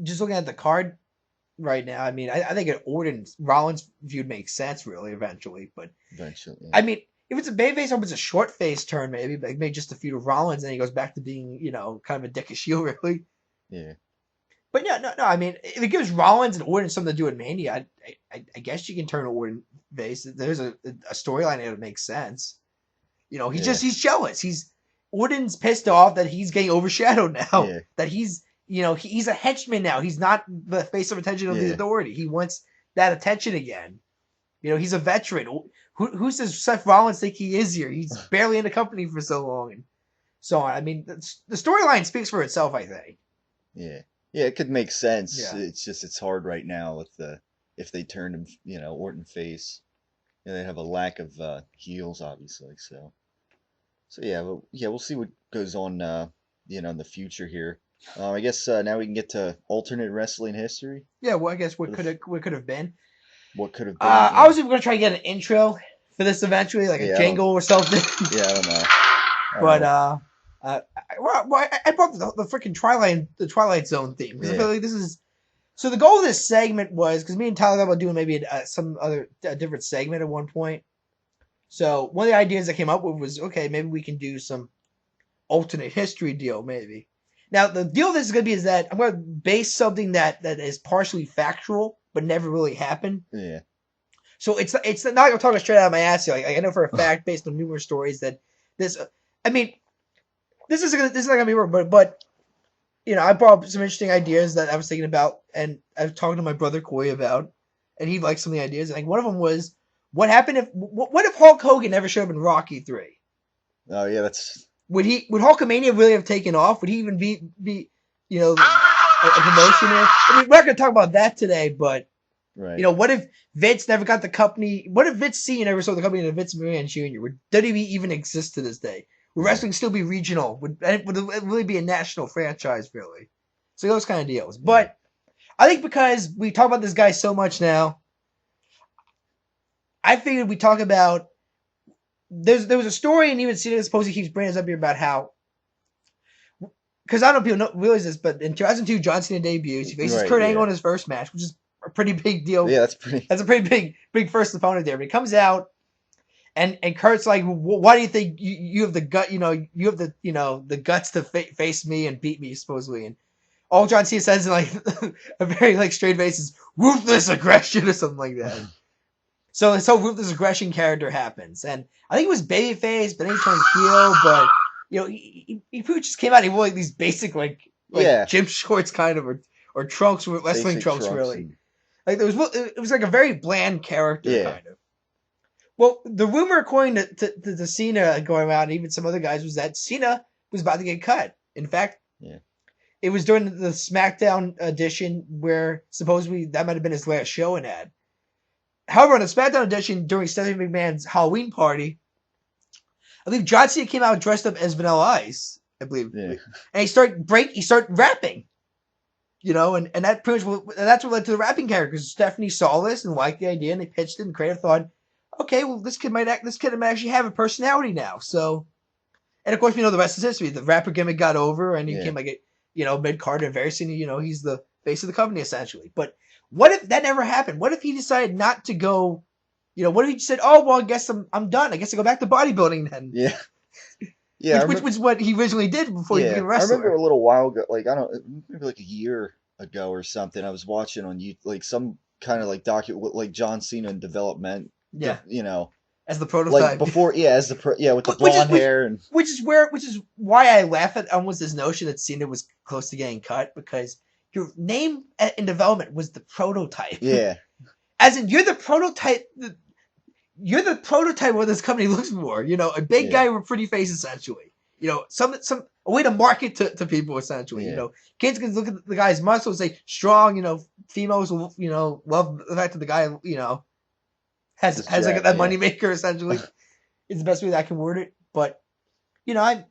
just looking at the card right now, I mean, I think an Orton Rollins feud makes sense really eventually. But eventually, yeah. I mean, if it's a babyface or if it's a short face turn, maybe just a feud of Rollins, and then he goes back to being kind of a dickish heel, really. Yeah. But yeah, no. I mean, if it gives Rollins and Orton something to do in Mania, I guess you can turn Orton face. There's a storyline that makes sense. He's jealous. Orton's pissed off that he's getting overshadowed now. Yeah. That he's a henchman now. He's not the face of attention of the authority. He wants that attention again. He's a veteran. Who says Seth Rollins think he is here? He's barely in the company for so long and so on. I mean, the storyline speaks for itself, I think. Yeah. Yeah, it could make sense. Yeah. It's just it's hard right now with if they turned him, Orton face. They have a lack of heels, obviously. So yeah, we'll see what goes on, in the future here. I guess now we can get to alternate wrestling history. Yeah, well, I guess what could have been. What could have been? I was even going to try to get an intro for this eventually, like a jingle or something. Yeah, I don't know. I brought the freaking Twilight Zone theme because I feel like this is. So the goal of this segment was because me and Tyler thought about doing maybe some other different segment at one point. So one of the ideas I came up with was maybe we can do some alternate history deal maybe. Now the deal this is going to be is that I'm going to base something that is partially factual but never really happened. Yeah. So it's not like I'm talking straight out of my ass here. Like I know for a fact based on numerous stories that this. I mean. This is not gonna be work, but I brought up some interesting ideas that I was thinking about, and I've talked to my brother Corey about, and he liked some of the ideas. Like one of them was, what if Hulk Hogan never showed up in Rocky 3? Oh yeah, that's. Would Hulkamania really have taken off? Would he even be a promotion there? I mean, we're not gonna talk about that today, but right. What if Vince never got the company? What if Vince Senior never sold the company to Vince McMahon Jr.? Would WWE even exist to this day? Would wrestling still be regional? Would it really be a national franchise, really? So those kind of deals. But I think because we talk about this guy so much now, I figured we talk about there was a story, and even Cena supposedly keeps bringing us up here about how, because I don't know if people realize this, but in 2002, John Cena debuts. He faces Kurt Angle in his first match, which is a pretty big deal. Yeah, that's a pretty big first opponent there. But he comes out, And Kurt's like, why do you think you have the gut? You have the guts to face me and beat me supposedly. And all John Cena says in like a very like straight face is ruthless aggression or something like that. So this whole ruthless aggression character happens, and I think it was babyface, but then he turned heel. But he pretty just came out. He wore like these basic like gym shorts kind of or trunks, wrestling trunks really. Like it was like a very bland character kind of. Well, the rumor, according to Cena going around, and even some other guys, was that Cena was about to get cut. In fact, it was during the SmackDown edition where supposedly that might have been his last show in ad. However, on the SmackDown edition during Stephanie McMahon's Halloween party, I believe John Cena came out dressed up as Vanilla Ice, I believe, and he started rapping. And that pretty much, that's what led to the rapping character. Because Stephanie saw this and liked the idea, and they pitched it. And creative thought, okay, well, this kid might actually have a personality now. So, and of course, we know the rest is history. The rapper gimmick got over, and he became like a mid card and very senior. He's the face of the company essentially. But what if that never happened? What if he decided not to go? What if he just said, "Oh well, I guess I'm done. I guess I go back to bodybuilding then." Yeah. Yeah, which was what he originally did before he became a wrestler. I remember a little while ago, maybe like a year ago or something. I was watching on YouTube, like some kind of like like John Cena in development. Yeah, as the prototype, like before, with the blonde hair, and which is why I laugh at almost this notion that Cena was close to getting cut, because your name in development was the prototype. Yeah, as in you're the prototype. You're the prototype of what this company looks for. A big guy with a pretty face, essentially. A way to market to people, essentially. Kids can look at the guy's muscles and say strong. Females will, love the fact that the guy, has like that moneymaker, essentially. It's the best way that I can word it. But, I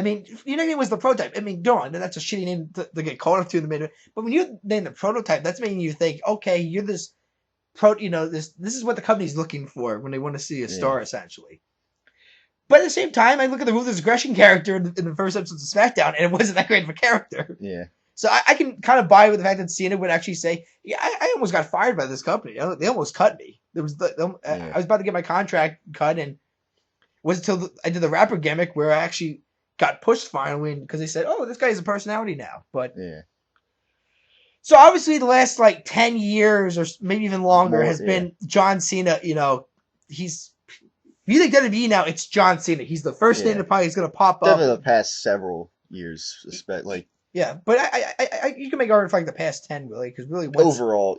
mean, your name was the prototype. I mean, go on. That's a shitty name to get called up to in the middle. But when you name the prototype, that's making you think, okay, you're this. This is what the company's looking for when they want to see a star, essentially. But at the same time, I look at the ruthless aggression character in the first episode of SmackDown, and it wasn't that great of a character. Yeah. So I can kind of buy with the fact that Cena would actually say, "Yeah, I almost got fired by this company. They almost cut me. I was about to get my contract cut, and it wasn't until I did the rapper gimmick where I actually got pushed finally, because they said, "Oh, this guy has a personality now." But so obviously the last 10 years or maybe even longer has been John Cena. If you think WWE now, it's John Cena. He's the first thing that probably is going to pop up. Definitely the past several years, yeah, but I you can make argument for the past 10 really, because really overall,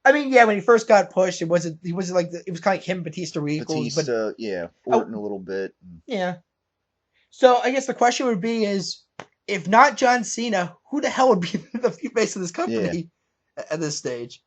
I mean, when he first got pushed, it wasn't it was kind of like him, Batista, equals, Batista, Orton a little bit. Yeah. So I guess the question would be is, if not John Cena, who the hell would be the face of this company at this stage?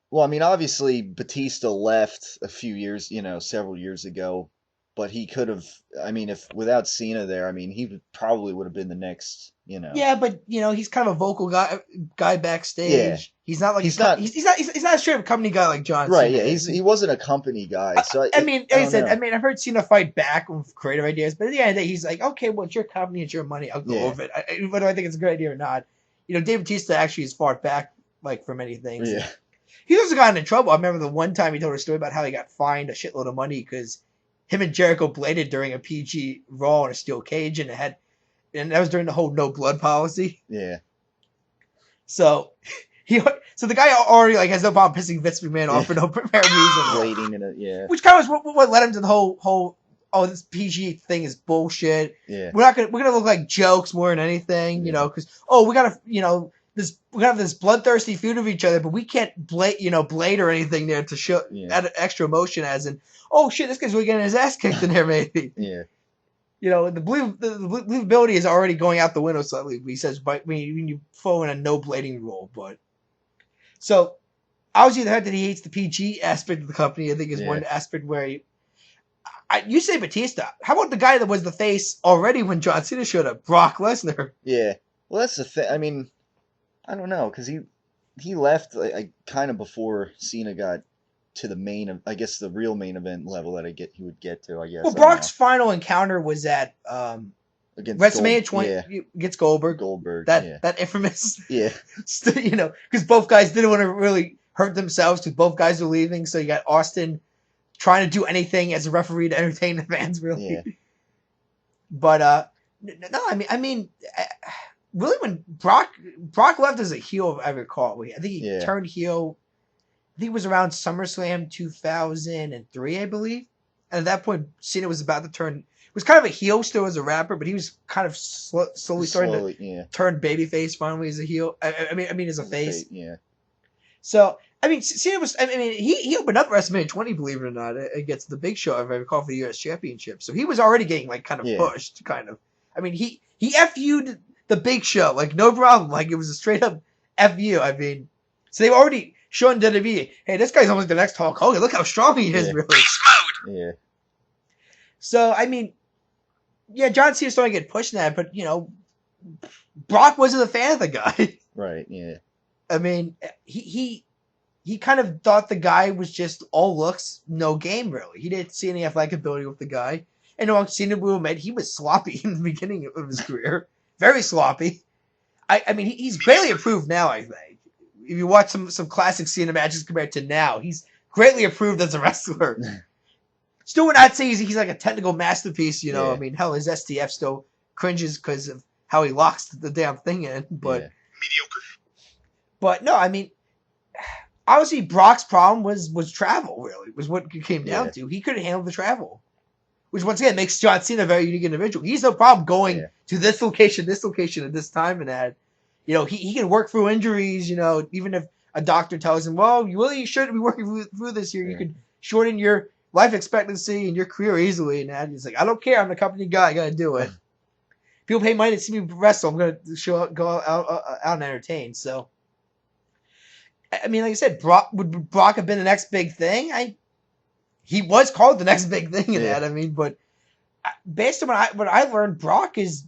Well, I mean, obviously Batista left a few years, several years ago, but he could have. I mean, if without Cena there, I mean, he probably would have been the next. Yeah, but he's kind of a vocal guy backstage. Yeah. He's not like he's not a straight up company guy like John Cena. Right? Yeah, he wasn't a company guy. So I've heard Cena fight back with creative ideas, but at the end of the day, he's like, okay, well, it's your company, it's your money, I'll go over it. Whether I think it's a good idea or not, Dave Bautista actually has fought back for many things. Yeah. He also got into trouble. I remember the one time he told a story about how he got fined a shitload of money because him and Jericho bladed during a PG Raw in a steel cage, and that was during the whole no blood policy. Yeah. So the guy already has no problem pissing Vince McMahon off for no apparent reason. Blading in it, which kind of was what led him to the whole this PG thing is bullshit. Yeah. We're gonna look like jokes more than anything, because we gotta we have this bloodthirsty feud of each other, but we can't blade or anything there to show add extra emotion, as in, oh shit, this guy's really getting his ass kicked in here, maybe. Yeah. The believability is already going out the window slightly. He says, but when you throw in a no blading rule, but so obviously the fact that he hates the PG aspect of the company, I think, is one aspect where you say Batista. How about the guy that was the face already when John Cena showed up, Brock Lesnar? Yeah. Well, that's the thing. I mean, I don't know, because he left kind of before Cena got to the main, I guess the real main event level that he would get to, I guess. Well, Brock's final encounter was at against WrestleMania 20 against Goldberg. That infamous. Yeah. Because both guys didn't want to really hurt themselves because both guys were leaving. So you got Austin trying to do anything as a referee to entertain the fans, really. Yeah. But no, I mean, really, when Brock left as a heel, if I recall, I think he turned heel. I think it was around SummerSlam 2003, I believe. And at that point, Cena was about to turn. Was kind of a heel still as a rapper, but he was kind of slowly starting to turn babyface finally as a heel. I mean as a face. Yeah. So I mean, Cena was. I mean, he opened up WrestleMania 20, believe it or not, against the Big Show, if I recall, for the U.S. Championship. So he was already getting like kind of pushed, kind of. I mean, he FU'd the Big Show, like no problem, like it was a straight up FU. I mean, so they've already shown WWE, hey, this guy's almost the next Hulk Hogan. Look how strong he is, really. Beast mode. Yeah. So I mean, yeah, John Cena's starting to get pushed in that, but you know, Brock wasn't a fan of the guy. Right. Yeah. I mean, he kind of thought the guy was just all looks, no game, really. He didn't see any athletic ability with the guy. And Cena will admit he was sloppy in the beginning of his career. Very sloppy. I mean, he's greatly improved now, I think. If you watch some classic Cena matches compared to now, he's greatly improved as a wrestler. Still would not say he's like a technical masterpiece, you know. Yeah. I mean, hell, his STF still cringes because of how he locks the damn thing in. But mediocre. But no, I mean, obviously Brock's problem was travel, really, was what it came down to. He couldn't handle the travel. Which, once again, makes John Cena a very unique individual. He's no problem going to this location, at this time, and that. You know, he can work through injuries, you know, even if a doctor tells him, well, you really shouldn't be working through this here. You could shorten your life expectancy and your career easily, and that. He's like, I don't care. I'm the company guy. I got to do it. People pay money to see me wrestle. I'm going to go out and entertain. So, I mean, like I said, would Brock have been the next big thing? He was called the next big thing in that. I mean, but based on what I learned, Brock was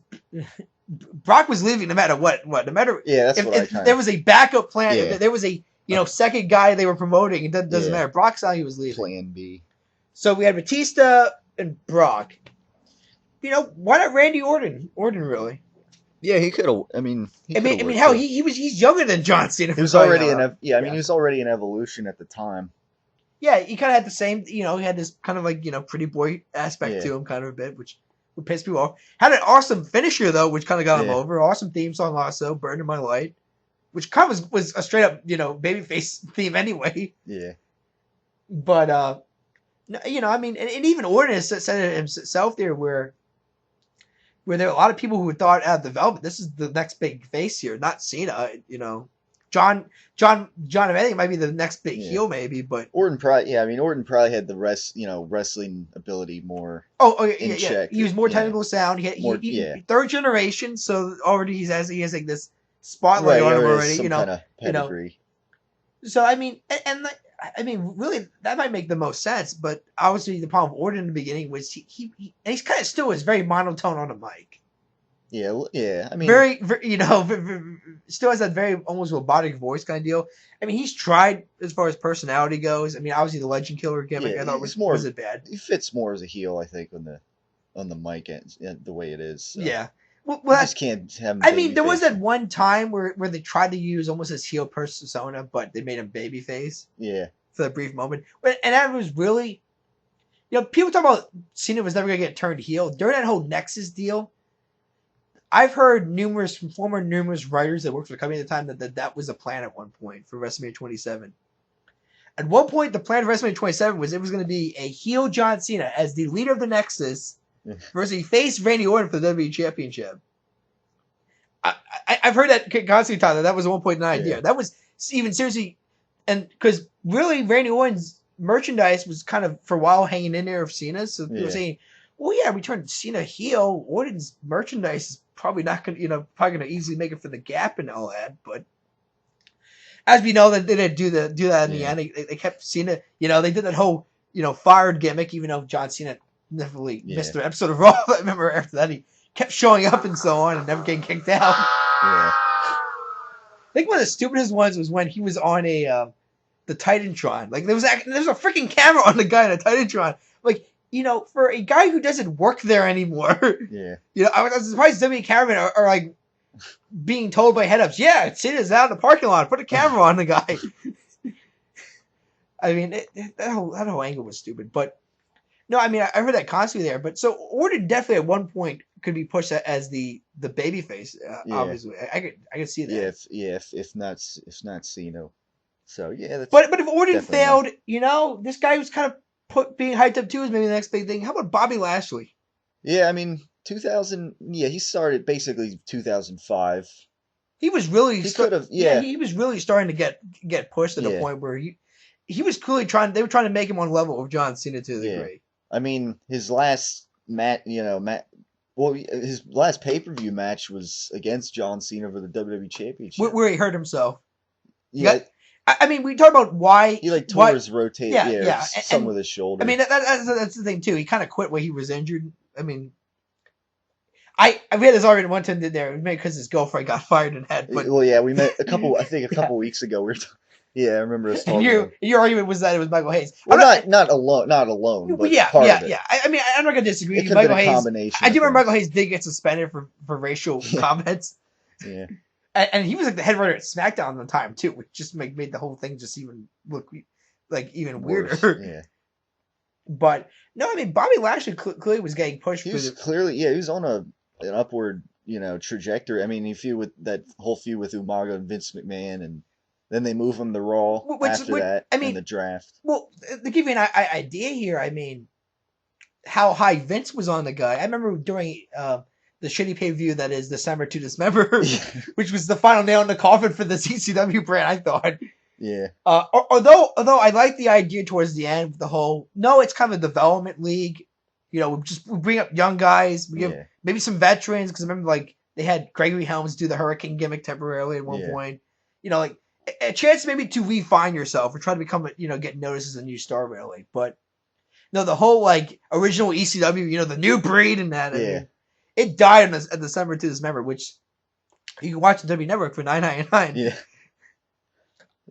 leaving no matter what. No matter if there was a backup plan, if there was a second guy they were promoting. It doesn't matter. Brock's how he was leaving. Plan B. So we had Batista and Brock. You know, why not Randy Orton? Orton, really? Yeah, he could have. I mean, hell, he's younger than John Cena. He was already he was already an evolution at the time. Yeah, he kind of had the same. You know, he had this kind of like pretty boy aspect to him, kind of a bit, which would piss people off. Had an awesome finisher though, which kind of got him over. Awesome theme song also, "Burning My Light," which kind of was a straight up babyface theme anyway. Yeah. But I mean, and even Orton has said it himself there, where there are a lot of people who thought out of development, this is the next big face here, not Cena. You know, John, if anything, might be the next big heel, maybe. But Orton probably had the wrestling ability more. In check. He was more technical sound. He third generation, so already he has like this spotlight on him already. Kind of pedigree. So I mean, really, that might make the most sense. But obviously, the problem with Orton in the beginning was he's kind of still was very monotone on the mic. Yeah. I mean, very still has that very almost robotic voice kind of deal. I mean, he's tried as far as personality goes. I mean, obviously the Legend Killer gimmick I thought wasn't bad. He fits more as a heel, I think, on the mic and the way it is. So. Yeah. Well, just can't have. I mean, there was that one time where they tried to use almost his heel persona, but they made him babyface. Yeah. For a brief moment, and that was really, people talk about Cena was never gonna get turned heel during that whole Nexus deal. I've heard numerous writers that worked for the company at the time that was a plan at one point for WrestleMania 27. At one point, the plan for WrestleMania 27 was it was going to be a heel John Cena as the leader of the Nexus versus a face Randy Orton for the WWE Championship. I've heard that constantly, Tyler. That was at one point an idea. That was even seriously, and because really Randy Orton's merchandise was kind of for a while hanging in there of Cena's. So people were saying, well, yeah, we turned Cena heel. Orton's merchandise is probably not going to easily make it for the Gap and all that. But as we know, that they didn't do that in the end. They kept Cena. They did that whole fired gimmick, even though John Cena definitely missed an episode of Raw. I remember after that he kept showing up and so on and never getting kicked out. Yeah. I think one of the stupidest ones was when he was on the Titantron. Like there was a freaking camera on the guy in the Titantron. Like. For a guy who doesn't work there anymore, I was surprised WWE cameramen are like being told by head ups, Cena's out in the parking lot, put a camera on the guy. I mean, that whole angle was stupid. But no, I mean, I heard that constantly there. But so Orton definitely at one point could be pushed as the baby face. Yeah. Obviously, I could see that. If not Cena. So yeah, that's But if Orton definitely failed, this guy was kind of being hyped up too as maybe the next big thing. How about Bobby Lashley? Yeah, I mean 2000. Yeah, he started basically 2005. He was really He could have. Yeah. he was really starting to get pushed to the Yeah. point where he was clearly they were trying to make him on level with John Cena to a degree. I mean, his last his last pay-per-view match was against John Cena for the WWE Championship. Where he hurt himself. Yeah, I mean, we talk about why he like tore his rotate. Yeah, something with his shoulder. I mean, that's the thing too. He kind of quit when he was injured. I mean, I we had this argument one time there, maybe because his girlfriend got fired in head. But well, yeah, we met a couple weeks ago. Yeah, I remember us talking. Your argument was that it was Michael Hayes. Well, not alone, but yeah, part of it. yeah. I mean, I'm not gonna disagree. It could Michael have been a Hayes. combination. I do remember Michael Hayes did get suspended for racial comments. Yeah. And he was like the head writer at SmackDown at the time too, which just made the whole thing just even look like even weirder. Yeah. But no, I mean Bobby Lashley clearly was getting pushed. He was clearly, he was on an upward, trajectory. I mean, he feud with that whole feud with Umaga and Vince McMahon, and then they move him to Raw that. I mean, in the draft. Well, to give you an idea here, I mean, how high Vince was on the guy. I remember during the shitty pay-per-view that is December to Dismember, which was the final nail in the coffin for the CCW brand, I thought. Yeah. Although I like the idea towards the end, the whole, no, it's kind of a development league. We bring up young guys. We give maybe some veterans, because I remember like they had Gregory Helms do the Hurricane gimmick temporarily at one point. Like a chance maybe to refine yourself or try to become get noticed as a new star really. But no, the whole like original ECW, the new breed and that. I mean, it died on December to Dismember, which you can watch on W Network for $9.99. Yeah.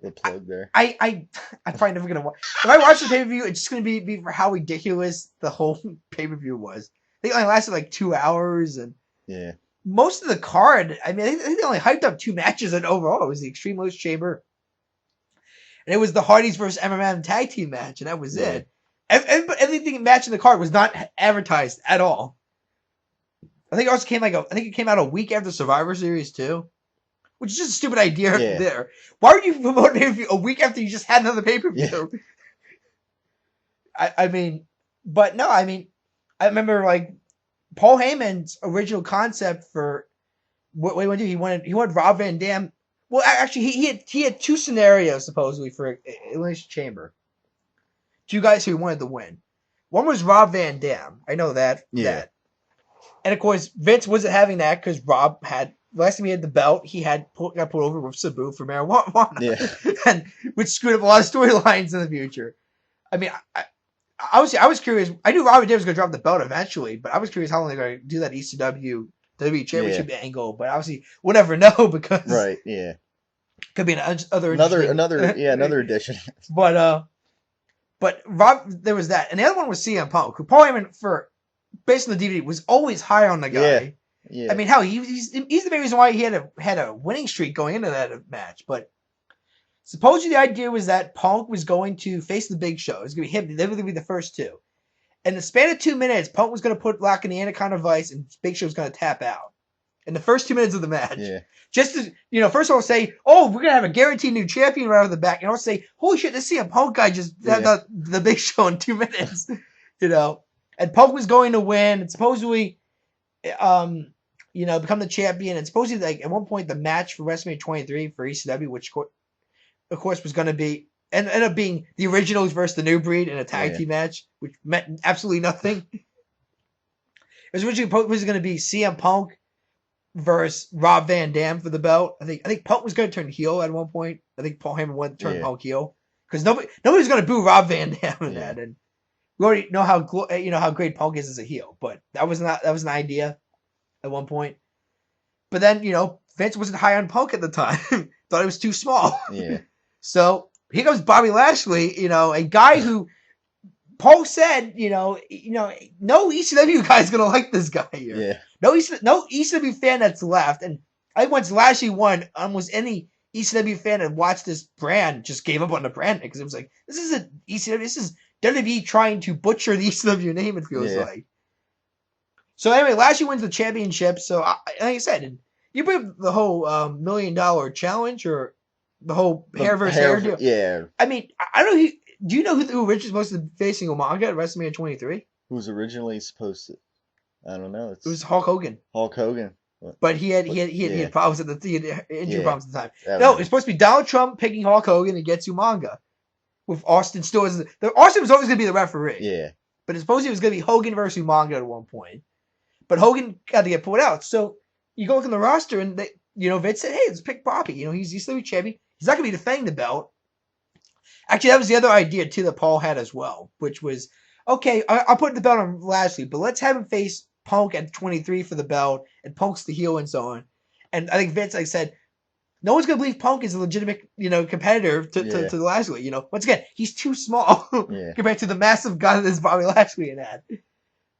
The plug there. I'm probably never gonna watch. If I watch the pay per view, it's just gonna be for how ridiculous the whole pay per view was. I think it only lasted like 2 hours, and most of the card. I mean, I think they only hyped up 2 matches, and overall, it was the Extreme Rules Chamber, and it was the Hardys versus MMM tag team match, and that was it. Everything match in the card was not advertised at all. I think it also came it came out a week after Survivor Series too. Which is just a stupid idea there. Why would you promote an pay-per-view a week after you just had another pay-per-view? Yeah. I mean, I remember like Paul Heyman's original concept for what he wanted to do. He wanted Rob Van Dam. Well, actually, he had 2 scenarios supposedly for Elimination Chamber. 2 guys who he wanted to win. One was Rob Van Dam. I know that. Yeah. And of course, Vince wasn't having that because Rob had. Last time he had the belt, he got put over with Sabu for marijuana, and which screwed up a lot of storylines in the future. I mean, I was curious. I knew Robert Dam was going to drop the belt eventually, but I was curious how long they're going to do that ECW WWE Championship angle. But obviously, we'll never know because could be another addition. But Rob, there was that, and the other one was CM Punk, who Paul Heyman, based on the DVD, was always high on the guy. Yeah. Yeah. I mean, he's the main reason why he had a winning streak going into that match. But supposedly the idea was that Punk was going to face the Big Show. It was going to be him. They were going to be the first 2. In the span of 2 minutes, Punk was going to put Lock in the Anaconda Vice, and Big Show was going to tap out in the first 2 minutes of the match. Yeah. Just to, first of all, say, oh, we're going to have a guaranteed new champion right off the back. And I'll say, holy shit, this CM Punk guy just had the Big Show in 2 minutes. And Punk was going to win. And supposedly, become the champion. And supposedly, like at one point, the match for WrestleMania 23 for ECW, which of course was going to be ended up being the Originals versus the New Breed in a tag team match, which meant absolutely nothing. It was originally going to be CM Punk versus Rob Van Dam for the belt. I think Punk was going to turn heel at one point. I think Paul Heyman wanted to turn Punk heel because nobody's going to boo Rob Van Dam in that. And we already know how great Punk is as a heel, but that was an idea at one point. But then, Vince wasn't high on Punk at the time. Thought it was too small. Yeah. So here comes Bobby Lashley, a guy who Paul said, no ECW guy's gonna like this guy here. Yeah. No ECW fan that's left. And I think once Lashley won, almost any ECW fan and watched this brand just gave up on the brand because it was like, this isn't ECW. This is WWE trying to butcher the ECW name. It feels like. So anyway, Lashley wins the championship. So like I said, and you bring up the whole $1 million challenge or the whole hair versus hair deal. Yeah. I mean, I don't know. Do you know who originally supposed to be facing Umaga at WrestleMania 23? Who was originally supposed to? I don't know. It was Hulk Hogan. Hulk Hogan. But he had problems at the injury problems at the time. No, it's supposed to be Donald Trump picking Hulk Hogan against Umaga, with Austin still as Austin was always going to be the referee. Yeah. But it's supposed to was going to be Hogan versus Umaga at one point. But Hogan had to get pulled out. So you go look in the roster and Vince said, "Hey, let's pick Bobby. He's still champion. He's not going to be defending the belt." Actually, that was the other idea too that Paul had as well, which was, okay, I'll put the belt on Lashley, but let's have him face Punk at 23 for the belt, and Punk's the heel and so on. And I think Vince said, no one's gonna believe Punk is a legitimate, competitor to Lashley. Once again, he's too small compared to the massive guy that is Bobby Lashley in that.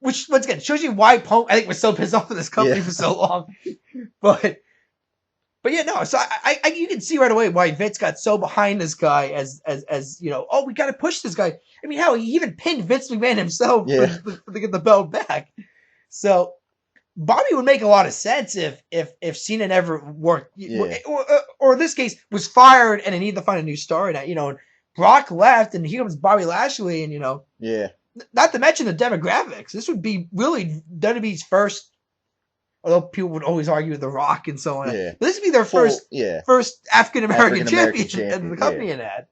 Which once again shows you why Punk I think was so pissed off with this company for so long. But yeah, no. So I you can see right away why Vince got so behind this guy as oh, we got to push this guy. I mean, hell, he even pinned Vince McMahon himself to get the belt back. So Bobby would make a lot of sense if Cena never worked, or in this case was fired and they needed to find a new star. And Brock left, and here comes Bobby Lashley, and not to mention the demographics. This would be really WWE's first. Although people would always argue with The Rock and so on, but this would be their first African American champion in the company in that.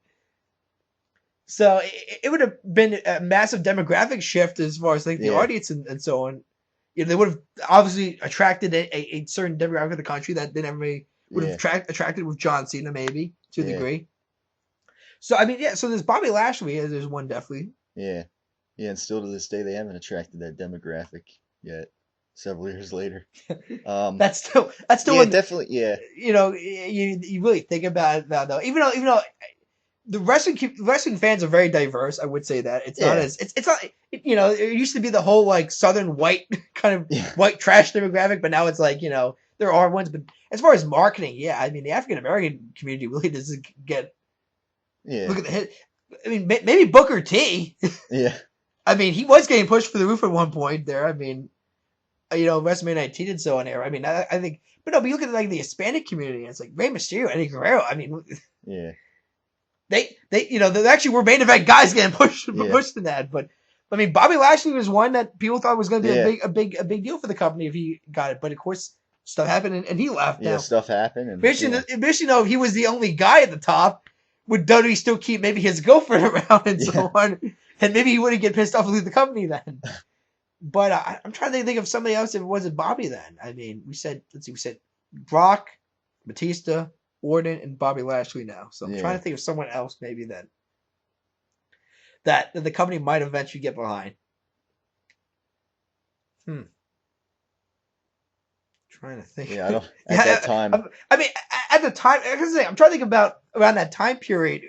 So it would have been a massive demographic shift as far as the audience and so on. They would have obviously attracted a certain demographic of the country that then everybody would have attracted with John Cena maybe to a degree. So I mean, so there's Bobby Lashley. There's one definitely. Yeah, and still to this day they haven't attracted that demographic yet. Several years later, that's still definitely you really think about it now though. Even though the wrestling fans are very diverse, I would say that it's not as it's not it used to be the whole southern white kind of white trash demographic, but now it's there are ones. But as far as marketing, I mean the African American community really doesn't get. Look at the hit. I mean maybe Booker T. I mean he was getting pushed for the roof at one point there. I mean. WrestleMania 19 and so on there. I mean, I think, but you look at the Hispanic community, and it's like Rey Mysterio, Eddie Guerrero. I mean, they there actually were main event guys getting pushed in that. But I mean, Bobby Lashley was one that people thought was going to be a big deal for the company if he got it. But of course, stuff happened and he left. Yeah, stuff happened. And if he was the only guy at the top, would WWE still keep maybe his girlfriend around and so on? And maybe he wouldn't get pissed off and leave the company then. But I'm trying to think of somebody else if it wasn't Bobby then. I mean, we said Brock, Batista, Orton, and Bobby Lashley now. So I'm trying to think of someone else maybe then that the company might eventually get behind. Trying to think. Yeah, at that time. I mean, at the time, I'm trying to think about around that time period.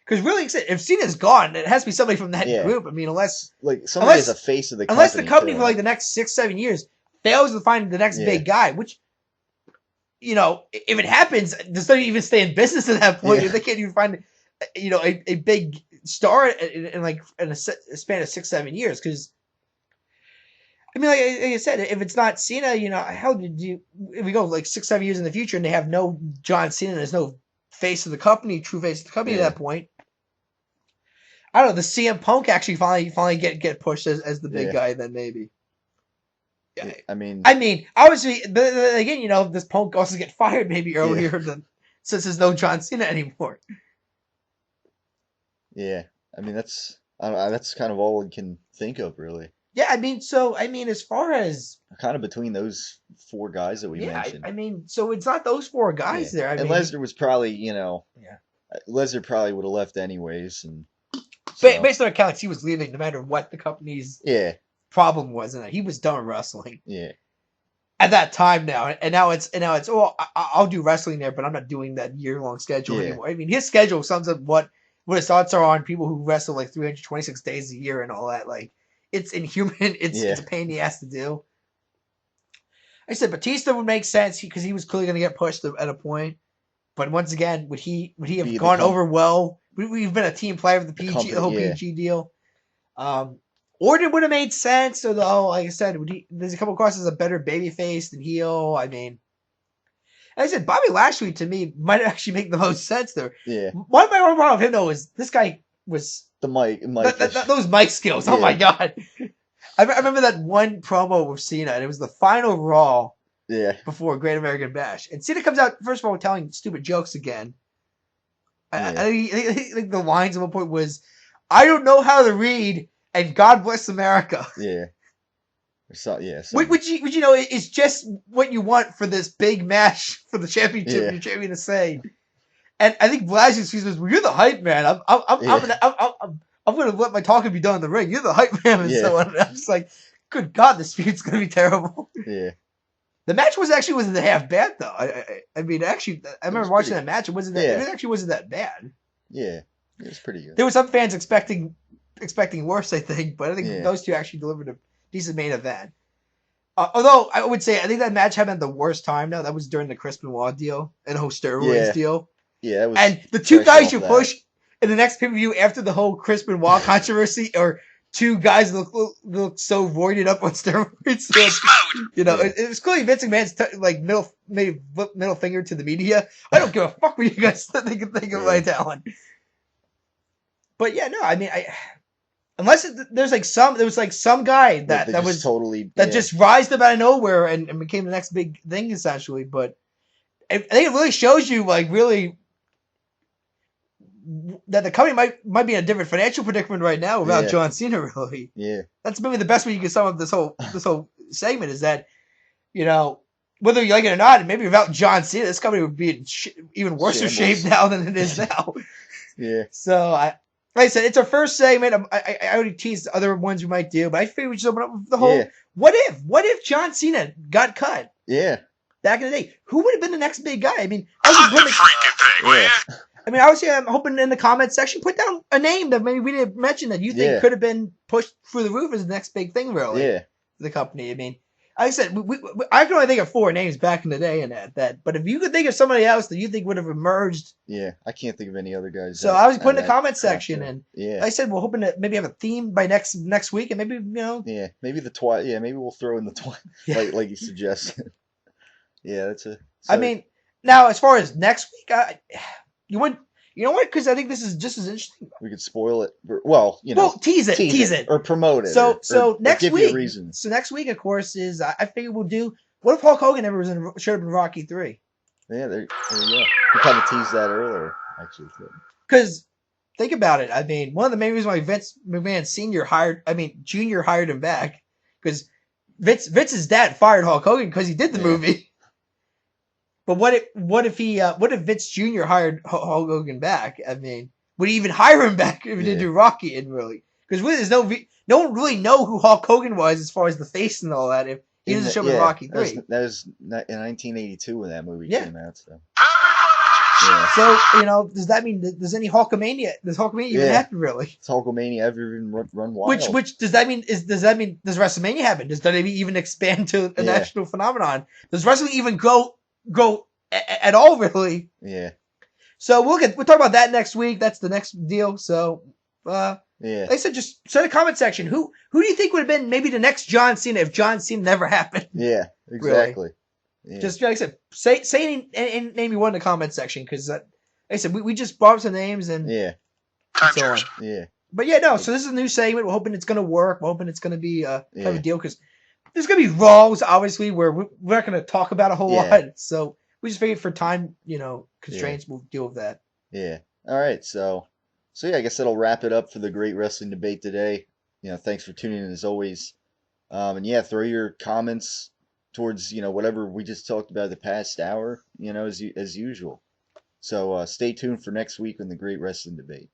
Because really, if Cena's gone, it has to be somebody from that group. I mean, unless somebody is a face of the company. Unless the company for the next 6-7 years fails to find the next big guy, which if it happens, does they even stay in business at that point? If they can't even find a big star in a span of 6-7 years, because I mean, like I said, if it's not Cena, how did you? If we go 6-7 years in the future and they have no John Cena, there's no face of the company, true face of the company at that point. I don't know. The CM Punk actually finally get pushed as the big guy. Then maybe. Yeah. I mean, obviously, but again, this Punk also get fired maybe earlier than since there's no John Cena anymore. Yeah, I mean that's kind of all we can think of really. Yeah, I mean, as far as kind of between those four guys that we mentioned. I mean, so it's not those four guys there. And Lesnar was probably, Lesnar probably would have left anyways, and. So. Based on accounts, he was leaving no matter what the company's problem was, and he was done wrestling. Yeah. At that time now, and now it's I'll do wrestling there, but I'm not doing that year-long schedule anymore. I mean, his schedule sums up what his thoughts are on people who wrestle 326 days a year and all that. It's inhuman. It's a pain in the ass to do. I said Batista would make sense because he was clearly going to get pushed at a point. But once again, would he have Be the gone over well? We've been a team player with the PG, the whole company, yeah. PG deal. Or it would have made sense. Or like I said, there's a couple across as a better babyface than heel. I mean, as I said, Bobby Lashley to me might actually make the most sense there. Yeah. One of my own problem with him though is this guy was The mic. those mic skills. Oh my god! I remember that one promo with Cena, and it was the final Raw. Yeah. Before Great American Bash, and Cena comes out first of all telling stupid jokes again. Yeah. I think the lines at one point was, "I don't know how to read," and "God bless America." Yeah. Yeah. Which you know is just what you want for this big match for the championship. Yeah. You're champion to say, and I think Blasie's excuse was, "Well, you're the hype man. I'm gonna let my talking be done in the ring. You're the hype man," and so on. And I'm just like, "Good God, this feud's gonna be terrible." Yeah. The match wasn't half bad though. I mean, actually, I remember watching that match. It actually wasn't that bad. Yeah, it was pretty good. There were some fans expecting worse, I think, but I think those two actually delivered a decent main event. Although I would say I think that match happened at the worst time. Now that was during the Chris Benoit deal and the whole steroids deal. Yeah, it was. And the two guys you push in the next pay-per-view after the whole Chris Benoit controversy are two guys that look so voided up on steroids. So, you know, it was clearly Vince McMahon's middle finger to the media. I don't give a fuck what you guys think of my talent. But yeah, no, I mean, unless there was some guy that was totally just rised up out of nowhere and became the next big thing essentially. But I think it really shows you really that the company might be in a different financial predicament right now without John Cena. Really, that's maybe the best way you can sum up this whole segment is that, you know, whether you like it or not, maybe without John Cena, this company would be in even worse shape now than it is now. So like I said, it's our first segment. I already teased other ones we might do, but I figured we should open up with the whole what if John Cena got cut? Back in the day, who would have been the next big guy? I mean, obviously, I'm hoping in the comments section, put down a name that maybe we didn't mention that you think could have been pushed through the roof as the next big thing, really, for the company. I mean, like I said, I can only think of 4 names back in the day, and that. But if you could think of somebody else that you think would have emerged, I can't think of any other guys. So I was putting in the comment section, and like I said we're hoping to maybe have a theme by next week, and maybe maybe the maybe we'll throw in the like you suggested. I mean, now as far as next week, you know what? Because I think this is just as interesting. We could spoil it. Well, tease it, or promote it. So next give week, you a reason. So next week, of course, is I figure we'll do. What if Hulk Hogan ever showed up in Rocky 3? Yeah, there you go. We kind of teased that earlier, actually. Because think about it. I mean, one of the main reasons why Vince McMahon Jr. hired him back, because Vince's dad fired Hulk Hogan because he did the movie. But what if Vince Jr. hired Hulk Hogan back? I mean, would he even hire him back if he didn't do Rocky? And really, because really, there's no one really know who Hulk Hogan was as far as the face and all that. If he doesn't show up in Rocky 3, that was in 1982 when that movie came out. So. So does that mean does Hulkamania even happen really? Does Hulkamania ever even run wild? Which does that mean does WrestleMania happen? Does that maybe even expand to a national phenomenon? Does wrestling even go at all, really? So we'll talk about that next week. That's the next deal. So like I said, just send a comment section. Who do you think would have been maybe the next John Cena if John Cena never happened? Exactly. Really. Just like I said, say and name you one in the comment section, because like I said, we just brought up some names and so on. But so this is a new segment. We're hoping it's going to work. We're hoping it's going to be kind of a deal, because there's going to be Raws, obviously, where we're not going to talk about a whole lot. So we just figured for time, constraints, we'll deal with that. All right. So I guess that'll wrap it up for the Great Wrestling Debate today. Thanks for tuning in as always. And throw your comments towards, whatever we just talked about the past hour, as usual. So stay tuned for next week on the Great Wrestling Debate.